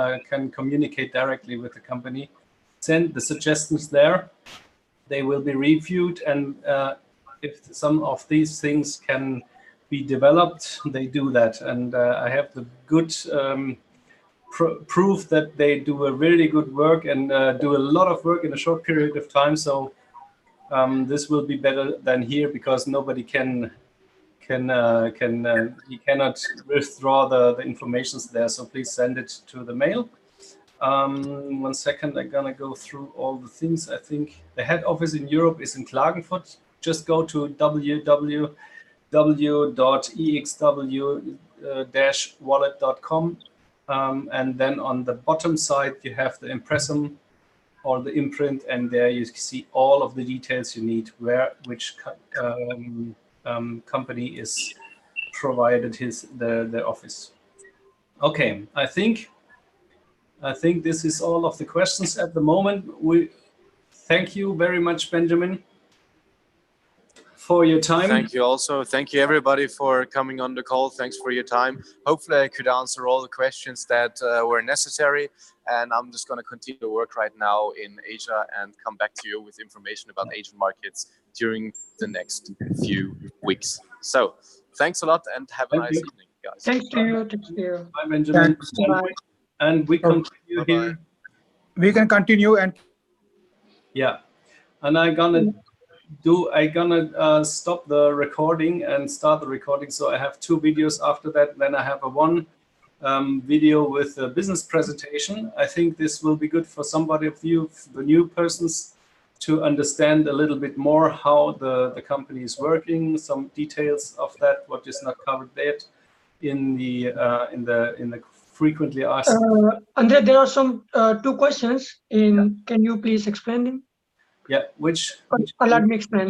communicate directly with the company. Send the suggestions there. They will be reviewed, and if some of these things can be developed, they do that. And I have the good proof that they do a really good work and do a lot of work in a short period of time. So this will be better than here, because nobody can you cannot withdraw the informations there. So please send it to the mail. 1 second, I'm gonna go through all the things. I think the head office in Europe is in Klagenfurt. Just go to www.exw-wallet.com. And then on the bottom side, you have the impressum or the imprint, and there you see all of the details you need, which company is provided the office. Okay, I think this is all of the questions at the moment. We thank you very much, Benjamin, for your time. Thank you also. Thank you everybody for coming on the call. Thanks for your time. Hopefully I could answer all the questions that were necessary, and I'm just going to continue to work right now in Asia and come back to you with information about Asian markets during the next few weeks. So thanks a lot and have a nice evening, guys. Thanks to you. Thanks to you. Bye, Benjamin. Bye. And we continue here. We can continue, and and I'm gonna stop the recording and start the recording. So I have 2 videos after that. Then I have one video with a business presentation. I think this will be good for somebody of you, the new persons, to understand a little bit more how the company is working, some details of that, what is not covered yet in the frequently asked. Andre, there are some 2 questions. Can you please explain them? Yeah, Let me explain.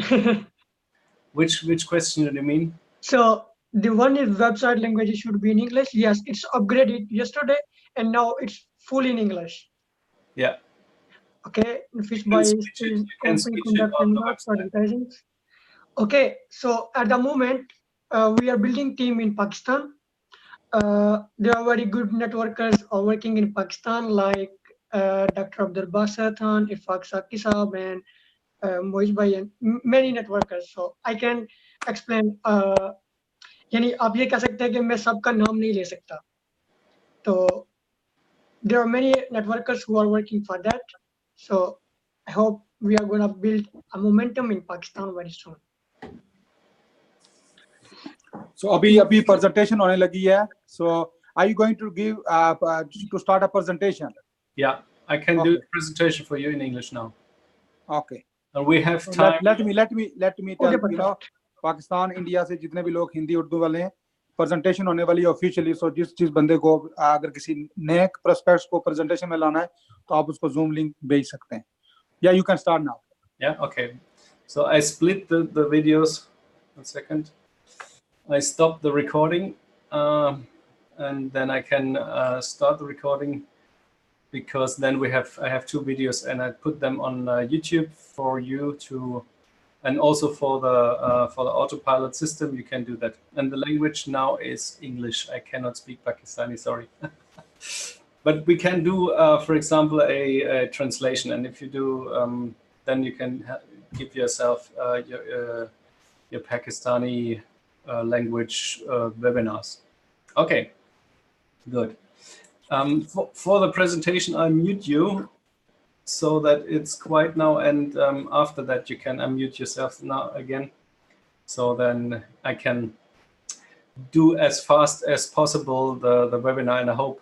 which question do you mean? So the one is website language should be in English. Yes, it's upgraded yesterday, and now it's full in English. Yeah. Okay, Fish You by can company switch it conduct on the seminars for website. advertising. Okay, so at the moment, we are building team in Pakistan. There are very good networkers are working in Pakistan, like Dr. Abdul Basir Khan, Ifaq Saki Saab, and Moiz Bhai, and many networkers. So I can explain. यानी आप ये कह सकते हैं कि मैं सबका नाम नहीं ले सकता. तो there are many networkers who are working for that. So I hope we are going to build a momentum in Pakistan very soon. So अभी presentation होने लगी है. So are you going to give to start a presentation? Yeah, I can do a presentation for you in English now. Okay. And we have So time. let me tell you know, Pakistan India से जितने भी लोग हिंदी उर्दू वाले हैं, presentation होने वाली है officially. सो जिस बंदे को अगर किसी नए प्रोस्पेक्ट्स को प्रेजेंटेशन में लाना है तो आप उसको जूम लिंक भेज सकते हैं. Yeah, you can start now. Yeah, okay. So I split the videos. 1 second. I stop the recording, and then I can start the recording, because then I have 2 videos, and I put them on YouTube for you to. And also for the autopilot system, you can do that. And the language now is English. I cannot speak Pakistani, sorry. But we can do, for example, a translation. And if you do, then you can give yourself your Pakistani language webinars. Okay, good. For the presentation, I'll mute you, so that it's quiet now, and after that you can unmute yourself now again, so then I can do as fast as possible the webinar. And I hope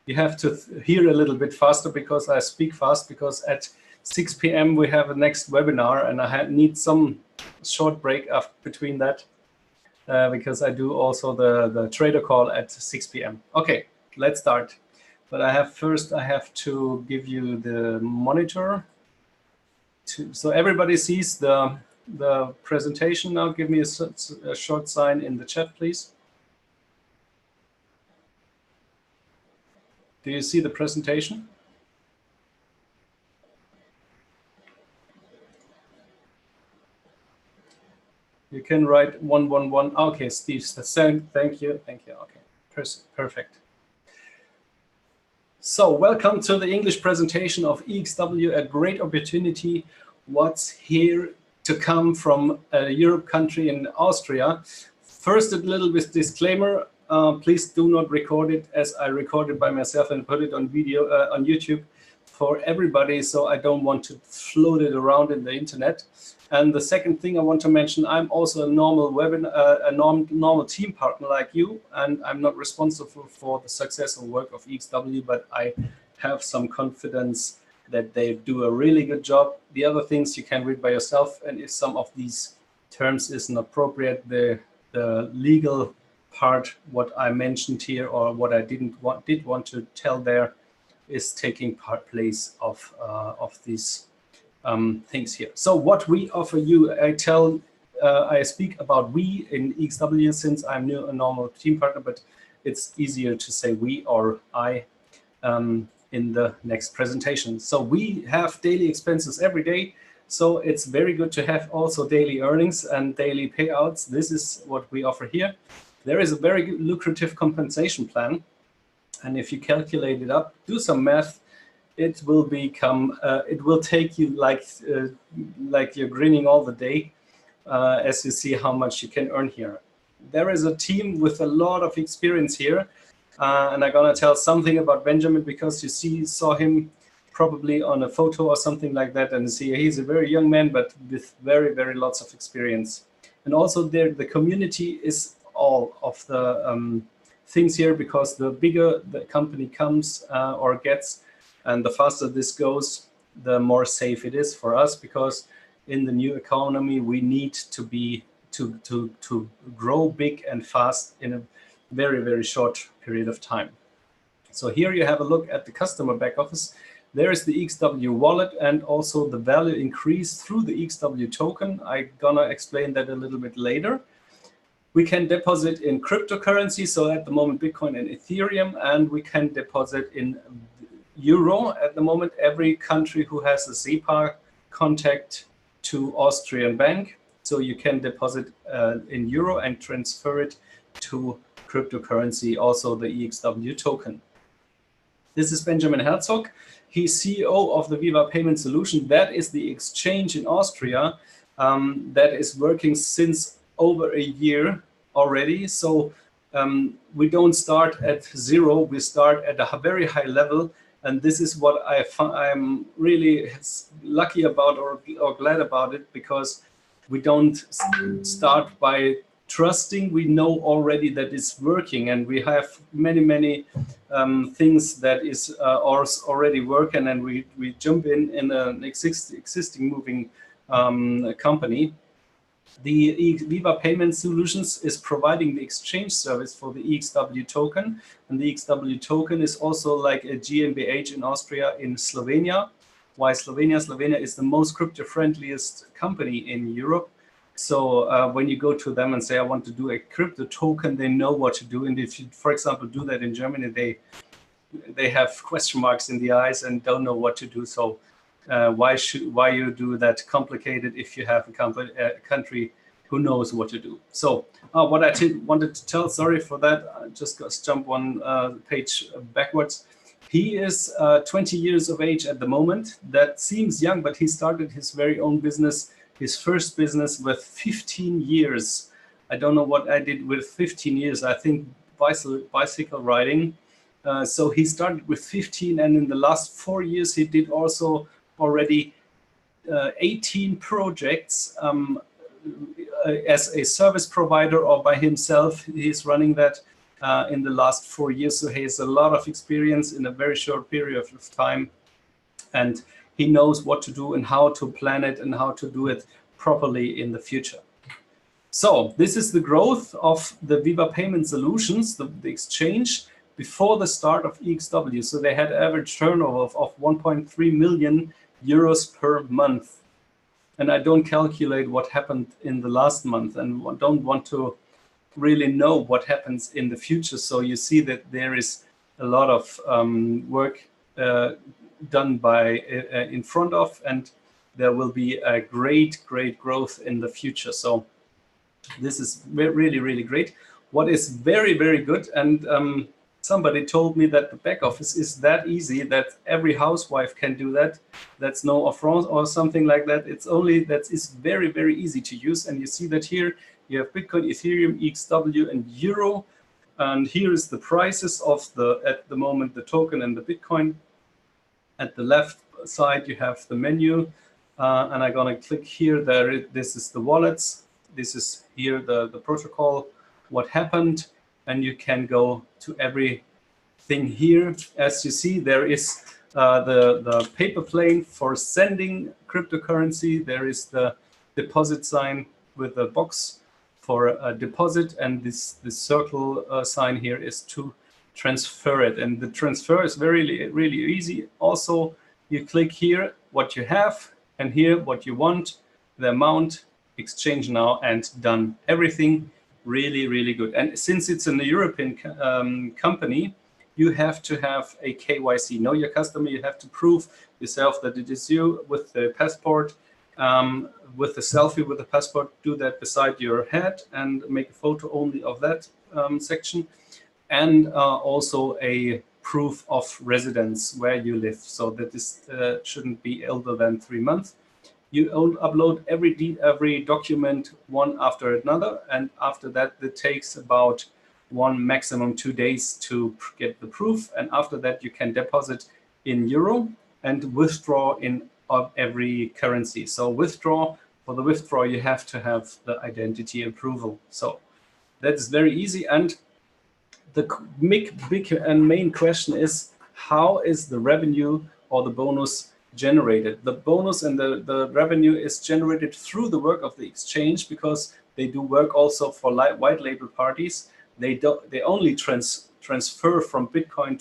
you have to hear a little bit faster, because I speak fast, because at 6 p.m. we have a next webinar, and I need some short break between that, because I do also the trader call at 6 p.m. Okay, let's start. But I have to give you the monitor, so everybody sees the presentation now. Give me a short sign in the chat, please. Do you see the presentation? You can write 111. Okay, Steve, thank you. Okay, perfect. So welcome to the English presentation of EXW, a great opportunity. What's here to come from a Europe country in Austria. First, a little bit disclaimer. Please do not record it, as I recorded by myself and put it on video on YouTube for everybody. So I don't want to float it around in the internet. And the second thing I want to mention, I'm also a normal team partner like you, and I'm not responsible for the successful work of EXW, but I have some confidence that they do a really good job. The other things you can read by yourself, and if some of these terms isn't appropriate, the legal part, what I mentioned here or what I did want to tell there, is taking place of these things here. So what we offer you, I speak about we in EXW, since I'm a normal team partner, but it's easier to say we or I in the next presentation. So we have daily expenses every day. So it's very good to have also daily earnings and daily payouts. This is what we offer here. There is a very good lucrative compensation plan. And if you calculate it up, do some math, it will become, it will take you like you're grinning all the day as you see how much you can earn here. There is a team with a lot of experience here. And I'm gonna tell something about Benjamin, because you saw him probably on a photo or something like that, and see he's a very young man, but with very, very lots of experience. And also the community is all of the things here, because the bigger the company comes or gets, and the faster this goes, the more safe it is for us, because in the new economy we need to be to grow big and fast in a very, very short period of time. So here you have a look at the customer back office. There is the EXW wallet and also the value increase through the EXW token. I'm gonna explain that a little bit later. We can deposit in cryptocurrency, so at the moment Bitcoin and Ethereum, and we can deposit in Euro. At the moment, every country who has a SEPA contact to Austrian bank, so you can deposit in Euro and transfer it to cryptocurrency, also the EXW token. This is Benjamin Herzog. He's CEO of the Viva Payment Solution. That is the exchange in Austria that is working since over a year already. So we don't start at zero, we start at a very high level. And this is what I'm really lucky about or glad about it, because we don't start by trusting. We know already that it's working, and we have many things that is already working, and we jump in an existing moving company. The Viva Payment Solutions is providing the exchange service for the EXW token, and the EXW token is also like a GmbH in Austria in Slovenia. Why Slovenia? Slovenia is the most crypto-friendliest company in Europe. So when you go to them and say, I want to do a crypto token, they know what to do. And if you, for example, do that in Germany, they have question marks in the eyes and don't know what to do. So why you do that complicated if you have a country who knows what to do? So what I wanted to tell, sorry for that, I just got to jump one page backwards. He is 20 years of age at the moment. That seems young, but he started his very own business, his first business, with 15 years. I don't know what I did with 15 years. I think bicycle riding. So he started with 15, and in the last 4 years, he did also already 18 projects as a service provider or by himself. He's running that in the last 4 years. So he has a lot of experience in a very short period of time. And he knows what to do and how to plan it and how to do it properly in the future. So this is the growth of the Viva Payment Solutions, the exchange, before the start of EXW. So they had average turnover of 1.3 million euros per month. And I don't calculate what happened in the last month and don't want to really know what happens in the future. So you see that there is a lot of work done by in front of, and there will be a great growth in the future. So this is really great. What is very good, and somebody told me that the back office is that easy that every housewife can do that. That's no affront or something like that. It's only that is very easy to use. And you see that here you have Bitcoin, Ethereum, EXW, and Euro. And here is the prices of at the moment the token and the Bitcoin. At the left side, you have the menu, and I'm gonna click here. This is the wallets. This is here the protocol, what happened, and you can go to everything here. As you see, there is the paper plane for sending cryptocurrency. There is the deposit sign with a box for a deposit, and this circle sign here is to transfer it, and the transfer is really easy. Also, you click here what you have, and here what you want, the amount, exchange now, and done. Everything really good. And since it's in a European company, you have to have a KYC, know your customer. You have to prove yourself that it is you with the passport, with the selfie with the passport. Do that beside your head and make a photo only of that section. And also a proof of residence where you live. So that this shouldn't be older than 3 months. You upload every document one after another, and after that it takes about 1 maximum 2 days to get the proof. And after that you can deposit in Euro and withdraw in every currency. So for the withdraw you have to have the identity approval. So that is very easy. And the big and main question is, how is the revenue or the bonus generated? The bonus and the revenue is generated through the work of the exchange, because they do work also for white label parties. They only transfer from Bitcoin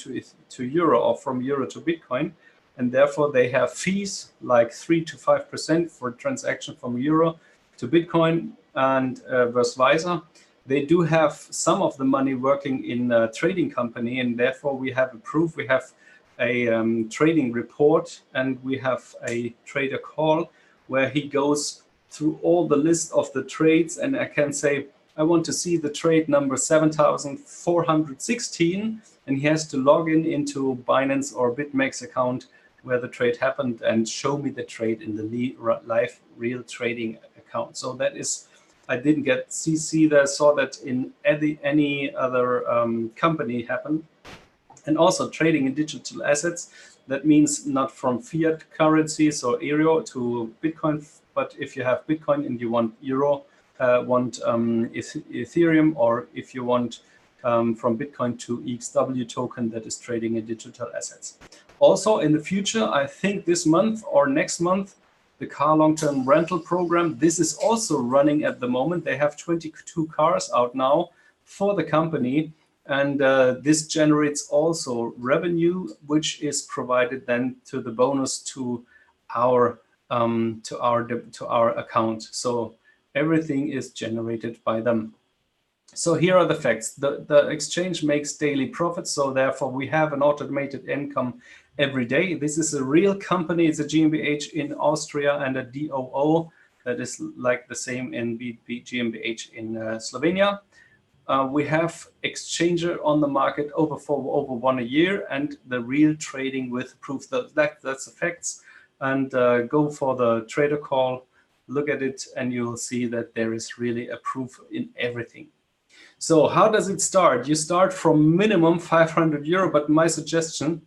to Euro or from Euro to Bitcoin. And therefore they have fees like 3 to 5% for transaction from Euro to Bitcoin and vice versa. They do have some of the money working in a trading company, and therefore we have a proof. We have a trading report, and we have a trader call where he goes through all the list of the trades, and I can say, I want to see the trade number 7,416, and he has to log into Binance or BitMEX account where the trade happened and show me the trade in the live real trading account. So that is, I didn't get see that, saw that in any other company happened. And also trading in digital assets, that means not from fiat currencies or euro to Bitcoin, but if you have Bitcoin and you want euro, want Ethereum, or if you want from Bitcoin to EXW token, that is trading in digital assets. Also in the future, I think this month or next month, the car long-term rental program, this is also running at the moment. They have 22 cars out now for the company. And this generates also revenue, which is provided then to the bonus to our account. So everything is generated by them. So here are the facts. The exchange makes daily profits. So therefore we have an automated income every day. This is a real company. It's a GmbH in Austria and a DOO that is like the same in GmbH in Slovenia. We have exchanger on the market over 1 year, and the real trading with proof that's the facts. And go for the trader call, look at it, and you will see that there is really a proof in everything. So how does it start? You start from minimum 500 euro, but my suggestion,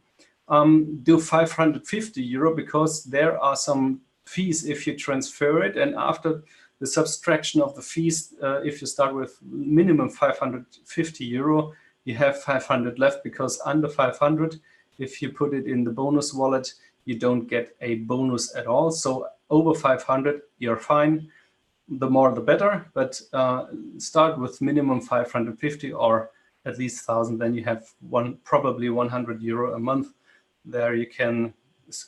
do 550 euro, because there are some fees if you transfer it, and after the subtraction of the fees, if you start with minimum 550 euro, you have 500 left, because under 500, if you put it in the bonus wallet, you don't get a bonus at all. So over 500, you're fine. The more the better, but start with minimum 550 or at least 1,000, then you have probably 100 euro a month. There you can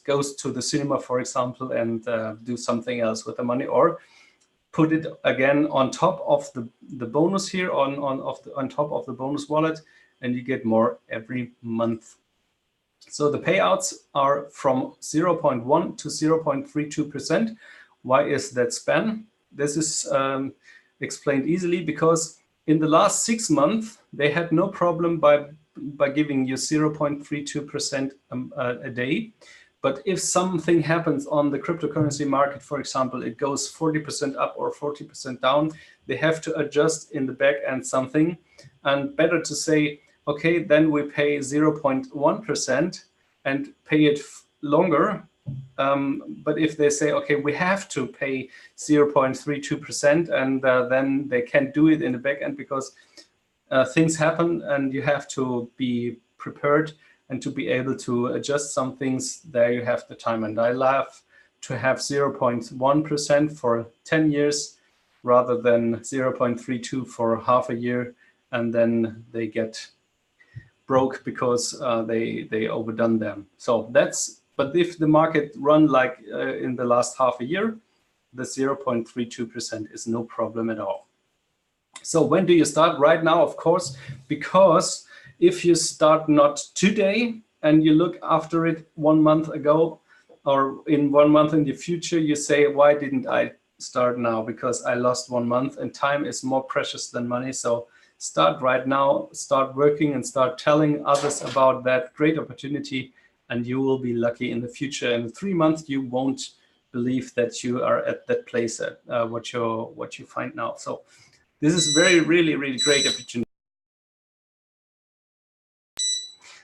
go to the cinema, for example, and do something else with the money, or put it again on top of the bonus here, on top of the bonus wallet, and you get more every month. So the payouts are from 0.1 to 0.32%. Why is that span? This is explained easily, because in the last 6 months, they had no problem by giving you 0.32% a day. But if something happens on the cryptocurrency market, for example, it goes 40% up or 40% down, they have to adjust in the back end something. And better to say, okay, then we pay 0.1% and pay it longer. But if they say, okay, we have to pay 0.32%, and then they can't do it in the back end, because things happen and you have to be prepared and to be able to adjust some things, there you have the time. And I love to have 0.1% for 10 years rather than 0.32 for half a year, and then they get broke because they overdone them. So that's, but if the market run like in the last half a year, the 0.32% is no problem at all. So when do you start? Right now, of course, because if you start not today and you look after it 1 month ago, or in 1 month in the future, you say, why didn't I start now? Because I lost 1 month, and time is more precious than money. So start right now, start working and start telling others about that great opportunity, and you will be lucky in the future. In 3 months, you won't believe that you are at that place at what you find now. So this is really great opportunity.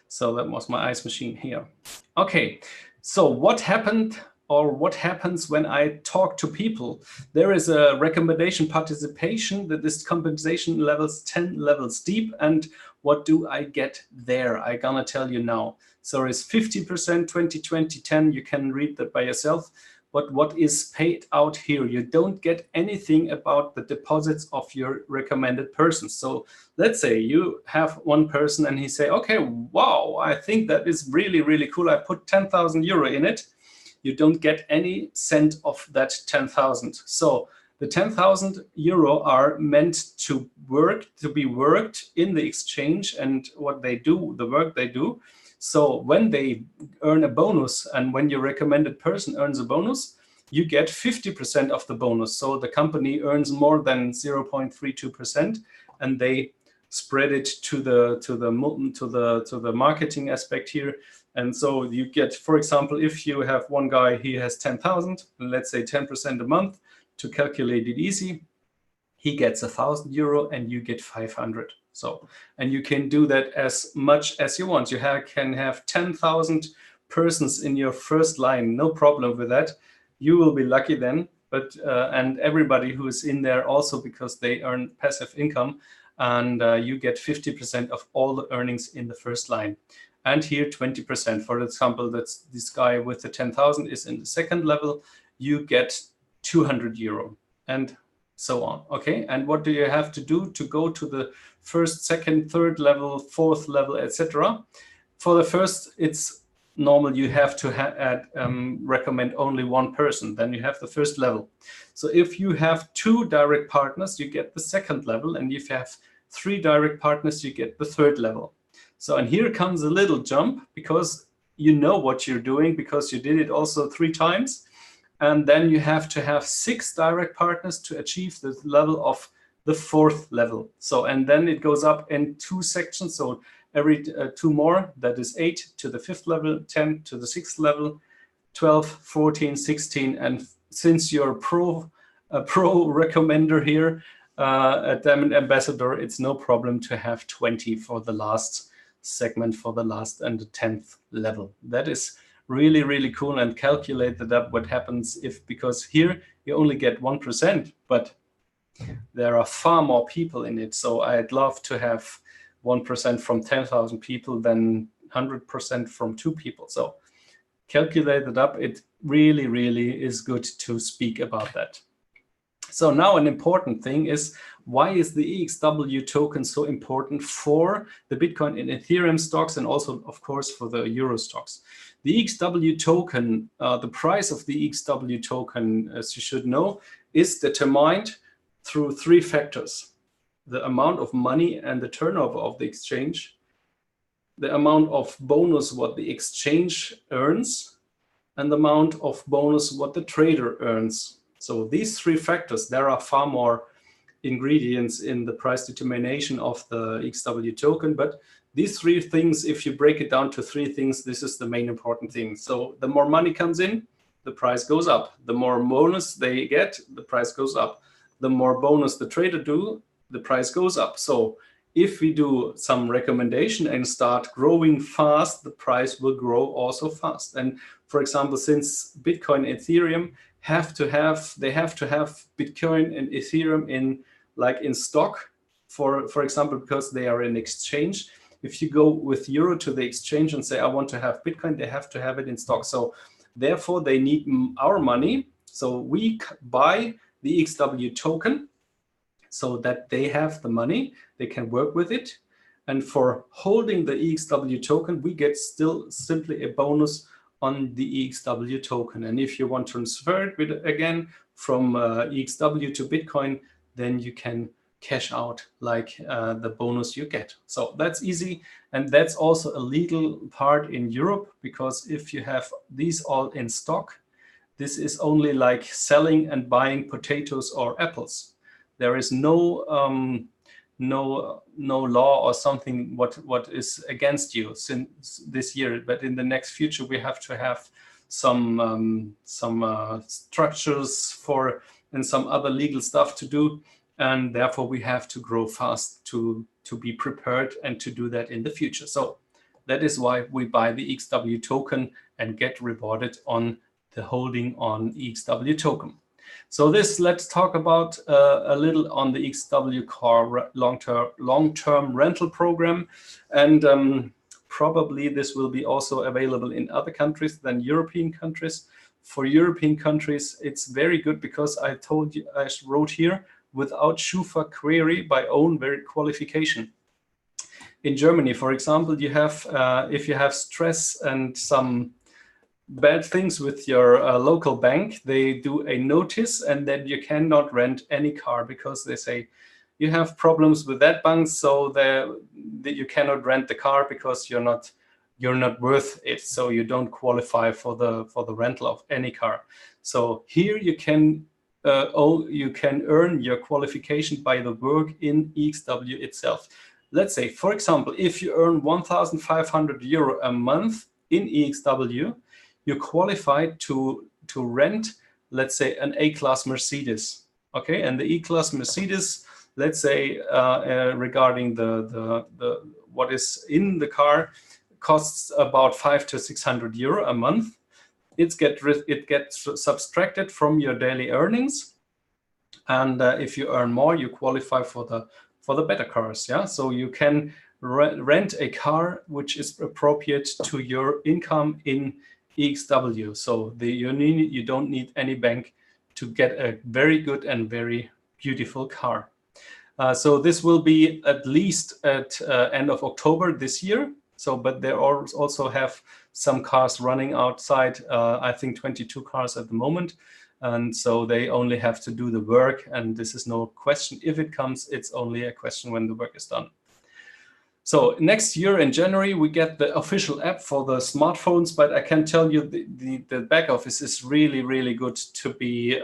So that was my ice machine here. Okay, so what happened, or what happens when I talk to people? There is a recommendation participation that is compensation levels 10 levels deep. And what do I get there? I'm gonna tell you now. So it's 50%, 20, 20, 10. You can read that by yourself. but what is paid out here? You don't get anything about the deposits of your recommended persons. So let's say you have one person and he say, okay, wow, I think that is really, really cool. I put 10,000 euro in it. You don't get any cent of that 10,000. So the 10,000 euro are meant to be worked in the exchange and what they do, the work they do. So when they earn a bonus and when your recommended person earns a bonus, you get 50% of the bonus. So the company earns more than 0.32%, and they spread it to the marketing aspect here. And so you get, for example, if you have one guy, he has 10,000, and let's say 10% a month, to calculate it easy, he gets 1,000 euro and you get 500. So, and you can do that as much as you want. You can have 10,000 persons in your first line, no problem with that. You will be lucky then, but and everybody who is in there also, because they earn passive income, and you get 50% of all the earnings in the first line. And here 20%, for example, that's this guy with the 10,000 is in the second level, you get 200 euro and so on. Okay, and what do you have to do to go to the first, second, third level, fourth level, etc.? For the first, it's normal. You have to recommend only one person. Then you have the first level. So if you have 2 direct partners, you get the second level, and if you have 3 direct partners, you get the third level. So, and here comes a little jump, because you know what you're doing, because you did it also 3 times. And then you have to have 6 direct partners to achieve the level of the 4th level. So, and then it goes up in 2 sections. So every 2 more, that is 8 to the 5th level, 10 to the 6th level, 12, 14, 16. And since you're a pro recommender here, a Diamond Ambassador, it's no problem to have 20 for the last segment, for the last and the 10th level. That is really, really cool, and calculate that up what happens if, because here you only get 1%, but there are far more people in it. So I'd love to have 1% from 10,000 people than 100% from 2 people. So calculate it up. It really, really is good to speak about that. So now an important thing is, why is the EXW token so important for the Bitcoin and Ethereum stocks, and also, of course, for the Euro stocks? The EXW token, the price of the EXW token, as you should know, is determined through 3 factors: the amount of money and the turnover of the exchange, the amount of bonus what the exchange earns, and the amount of bonus what the trader earns. So these 3 factors, there are far more ingredients in the price determination of the EXW token, but these 3 things, if you break it down to 3 things, this is the main important thing. So the more money comes in, the price goes up. The more bonus they get, the price goes up. The more bonus the trader do, the price goes up. So if we do some recommendation and start growing fast, the price will grow also fast. And for example, since Bitcoin and Ethereum have to have Bitcoin and Ethereum in stock, for example, because they are in exchange. If you go with Euro to the exchange and say, I want to have Bitcoin, they have to have it in stock. So therefore they need our money. So we buy the EXW token so that they have the money, they can work with it. And for holding the EXW token, we get still simply a bonus on the EXW token. And if you want to transfer it again from EXW to Bitcoin, then you can cash out like the bonus you get. So that's easy. And that's also a legal part in Europe, because if you have these all in stock, this is only like selling and buying potatoes or apples. There is no law or something what is against you since this year. But in the next future, we have to have some structures for and some other legal stuff to do. And therefore, we have to grow fast to be prepared and to do that in the future. So that is why we buy the EXW token and get rewarded on the holding on EXW token. So let's talk about a little on the EXW car long-term rental program. And probably this will be also available in other countries than European countries. for European countries, it's very good because I told you, I wrote here, without Schufa query by own qualification. In Germany, for example, you have, if you have stress and some bad things with your local bank, they do a notice and then you cannot rent any car because they say you have problems with that bank, so that you cannot rent the car because you're not worth it, so you don't qualify for the rental of any car. So here you can earn your qualification by the work in EXW itself. Let's say, for example, if you earn 1,500 euro a month in EXW, you're qualified to rent, let's say, an A-class Mercedes. Okay, and the E-class Mercedes, let's say, regarding the what is in the car, costs about 500 to 600 euro a month. It gets subtracted from your daily earnings, and if you earn more, you qualify for the better cars. Yeah, so you can rent a car which is appropriate to your income in EXW. So you don't need any bank to get a very good and very beautiful car. So this will be at least at end of October this year. So, but they also have some cars running outside. I think 22 cars at the moment. And so they only have to do the work, and this is no question. If it comes, it's only a question when the work is done. So next year in January, we get the official app for the smartphones, but I can tell you the back office is really, really good to be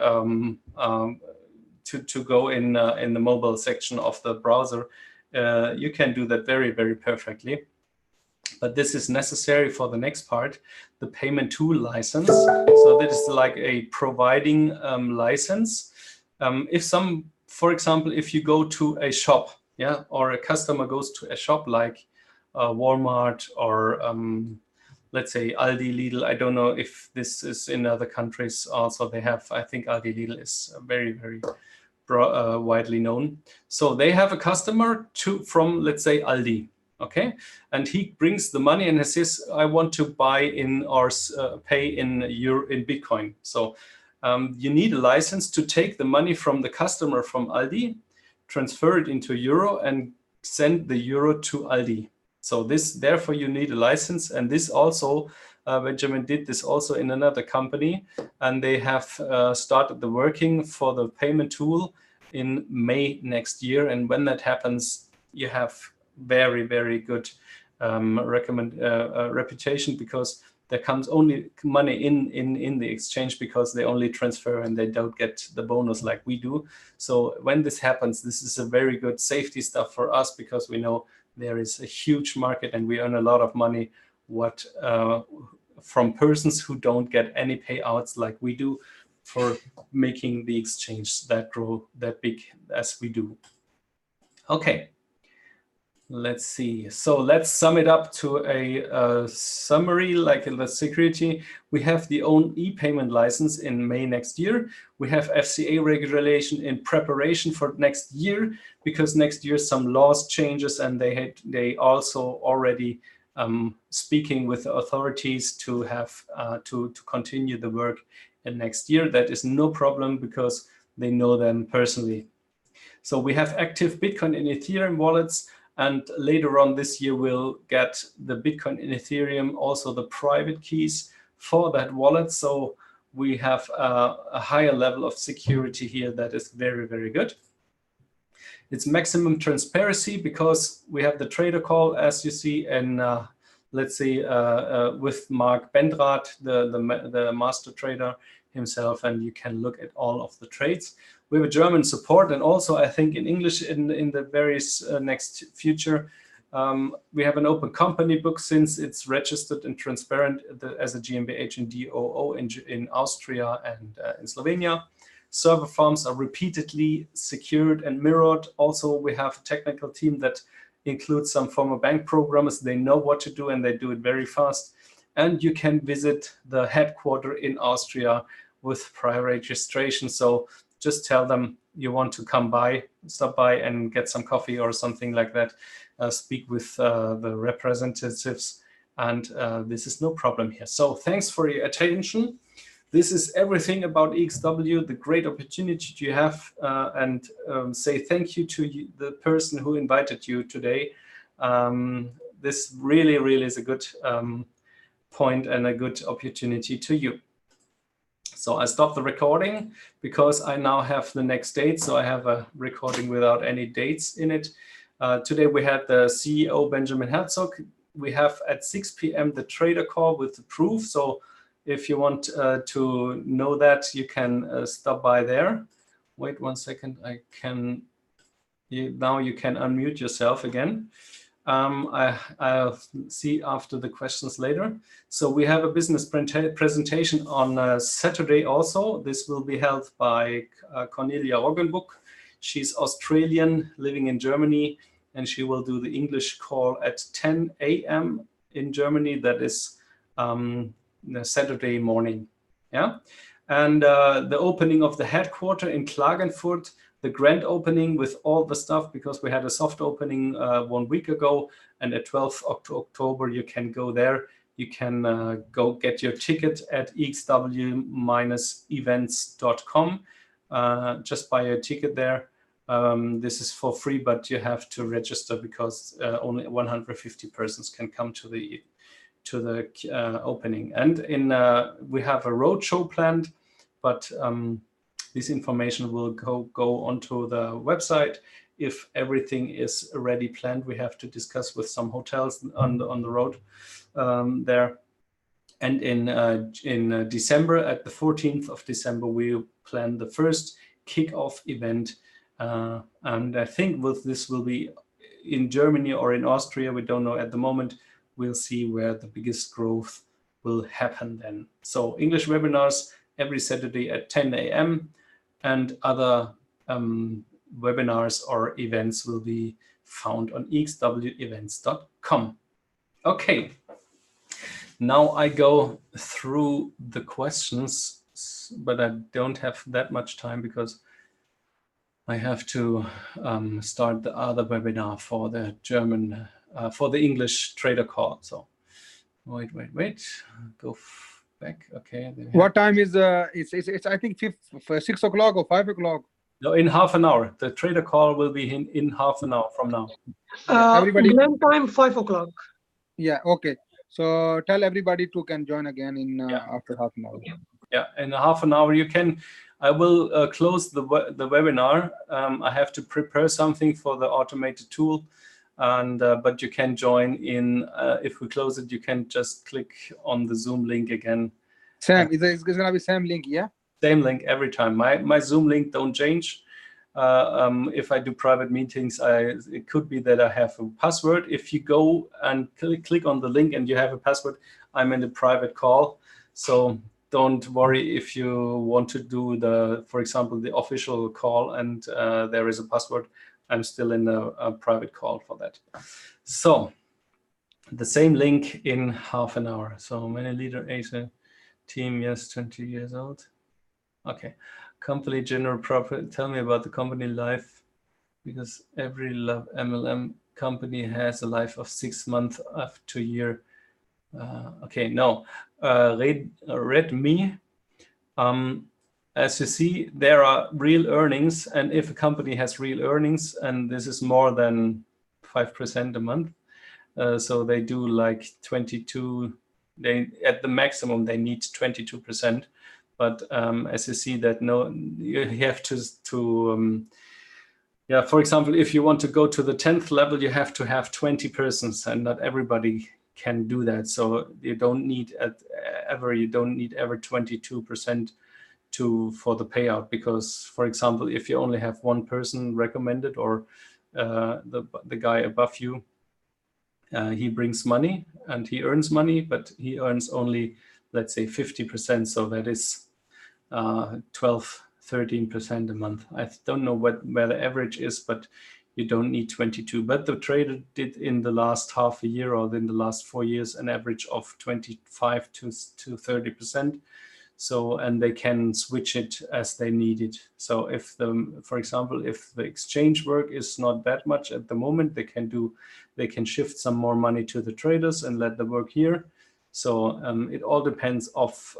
to go in the mobile section of the browser. You can do that very, very perfectly. But this is necessary for the next part, the payment tool license. So that is like a providing license. For example, if you go to a shop, yeah, or a customer goes to a shop like Walmart or let's say Aldi, Lidl. I don't know if this is in other countries also. They have, I think Aldi, Lidl is very, very widely known. So they have a customer from, let's say, Aldi. Okay, and he brings the money and he says, I want to buy in or pay in Bitcoin. So you need a license to take the money from the customer from Aldi, transfer it into euro and send the euro to Aldi. So therefore you need a license. And this also, Benjamin did this also in another company, and they have started the working for the payment tool in May next year. And when that happens, you have very, very good reputation, because there comes only money in the exchange, because they only transfer and they don't get the bonus like we do. So when this happens, this is a very good safety stuff for us, because we know there is a huge market and we earn a lot of money from persons who don't get any payouts like we do for making the exchange that grow that big as we do. Okay. Let's see. So let's sum it up to a summary, like in the security. We have the own e-payment license in May next year. We have FCA regulation in preparation for next year, because next year some laws changes, and they also already speaking with the authorities to have to continue the work in next year. That is no problem, because they know them personally. So we have active Bitcoin and Ethereum wallets. And later on this year, we'll get the Bitcoin and Ethereum, also the private keys for that wallet. So we have a higher level of security here that is very, very good. It's maximum transparency, because we have the trader call, as you see, and let's see, with Mark Bendrath, the master trader himself, and you can look at all of the trades. We have a German support, and also I think in English in the various next future. We have an open company book, since it's registered and transparent as a GmbH and DOO in Austria and in Slovenia. Server farms are repeatedly secured and mirrored. Also, we have a technical team that includes some former bank programmers. They know what to do and they do it very fast. And you can visit the headquarters in Austria with prior registration. So just tell them you want to stop by and get some coffee or something like that. Speak with the representatives, and this is no problem here. So thanks for your attention. this is everything about EXW, the great opportunity you have, and say thank you to the person who invited you today. This really, really is a good point and a good opportunity to you. So I stopped the recording because I now have the next date. So I have a recording without any dates in it. Today we had the CEO Benjamin Herzog. We have at 6 p.m. the trader call with the proof. So if you want to know that, you can stop by there. Wait 1 second. Now you can unmute yourself again. I'll see after the questions later. So we have a business presentation on Saturday also. This will be held by Cornelia Roggenbuck. She's Australian, living in Germany, and she will do the English call at 10 a.m. in Germany. That is Saturday morning. Yeah, and the opening of the headquarter in Klagenfurt, the grand opening with all the stuff, because we had a soft opening 1 week ago, and at 12th October you can go there. You can go get your ticket at exw-events.com. Just buy a ticket there. This is for free, but you have to register because only 150 persons can come to the opening. And we have a roadshow planned, but this information will go onto the website. If everything is already planned, we have to discuss with some hotels on the road there. And in December, at the 14th of December, we plan the first kickoff event. And I think this will be in Germany or in Austria. We don't know at the moment. We'll see where the biggest growth will happen then. So English webinars every Saturday at 10 a.m. and other webinars or events will be found on exwevents.com. Okay, now I go through the questions, but I don't have that much time because I have to start the other webinar for the German, for the English trader call. So wait, go back. Okay. What time is it's I think 6 o'clock or 5 o'clock? No, in half an hour. The trader call will be in half an hour from now. Everybody. England time 5 o'clock. Yeah. Okay. So tell everybody to can join again in after half an hour. Yeah, in half an hour you can. I will close the webinar. I have to prepare something for the automated tool, and but you can join in. If we close it, you can just click on the Zoom link again. Sam, it's gonna be same link, yeah? Same link every time. My Zoom link don't change. If I do private meetings, it could be that I have a password. If you go and click on the link and you have a password, I'm in a private call. So don't worry if you want to do for example, the official call and there is a password. I'm still in a private call for that. So the same link in half an hour. So many leader Asia team, yes, 20 years old. Okay. Company general profit. Tell me about the company life, because every MLM company has a life of 6 months up to a year. Okay, no. Read me. As you see, there are real earnings, and if a company has real earnings, and this is more than 5% a month, so they do like 22. At the maximum they need 22%. But as you see that you have to for example, if you want to go to the 10th level, you have to have 20 persons, and not everybody can do that. So you don't need ever 22% for the payout, because, for example, if you only have one person recommended or the guy above you, he brings money and he earns money, but he earns only, let's say, 50%. So that is 12-13% a month. I don't know where the average is, but you don't need 22. But the trader did in the last half a year or in the last 4 years an average of 25 to 30%. So, and they can switch it as they need it. So if for example, if the exchange work is not that much at the moment, they can shift some more money to the traders and let the work here. So it all depends of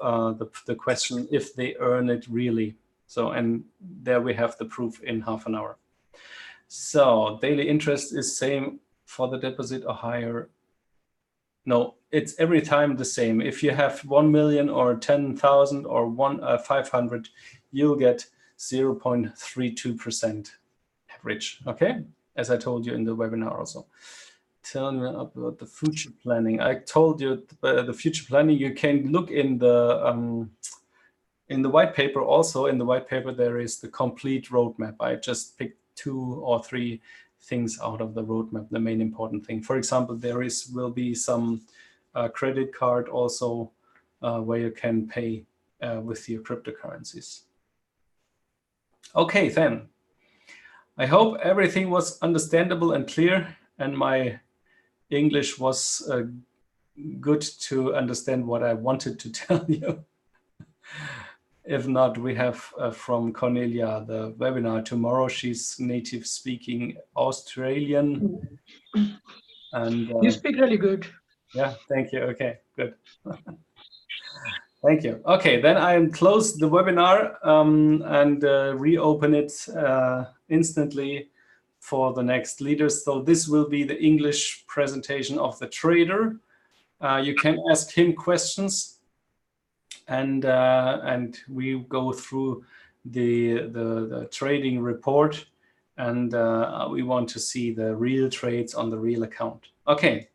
the question if they earn it really. So, and there we have the proof in half an hour. So daily interest is same for the deposit or higher. No, it's every time the same. If you have 1 million or 10,000 or 500, you'll get 0.32% average. Okay, as I told you in the webinar also. Tell me about the future planning. I told you the future planning. You can look in the white paper also. In the white paper there is the complete roadmap. I just picked 2 or 3 things out of the roadmap, the main important thing. For example, there will be some credit card also where you can pay with your cryptocurrencies. Okay, then. I hope everything was understandable and clear, and my English was good to understand what I wanted to tell you. If not, we have from Cornelia the webinar tomorrow. She's native speaking Australian. And you speak really good. Yeah, thank you. Okay, good. Thank you. Okay, then I close the webinar and reopen it instantly for the next leaders. So this will be the English presentation of the trader. You can ask him questions. And we go through the trading report, and we want to see the real trades on the real account. Okay,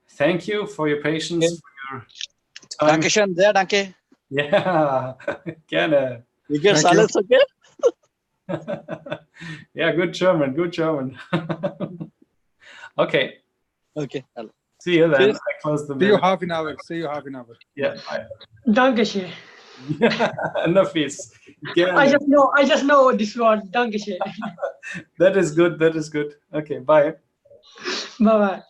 thank you for your patience, for your time. Dankeschön, sehr danke. Yeah, gerne. Wie geht's alles okay? Yeah, good German, good German. Okay. Okay. See you then. Cheers. I close the See you half an hour. See you half an hour. Yeah. Bye. Dankeschön. Nafis. I just know this word. Dankeschön. That is good. That is good. Okay. Bye. Bye bye.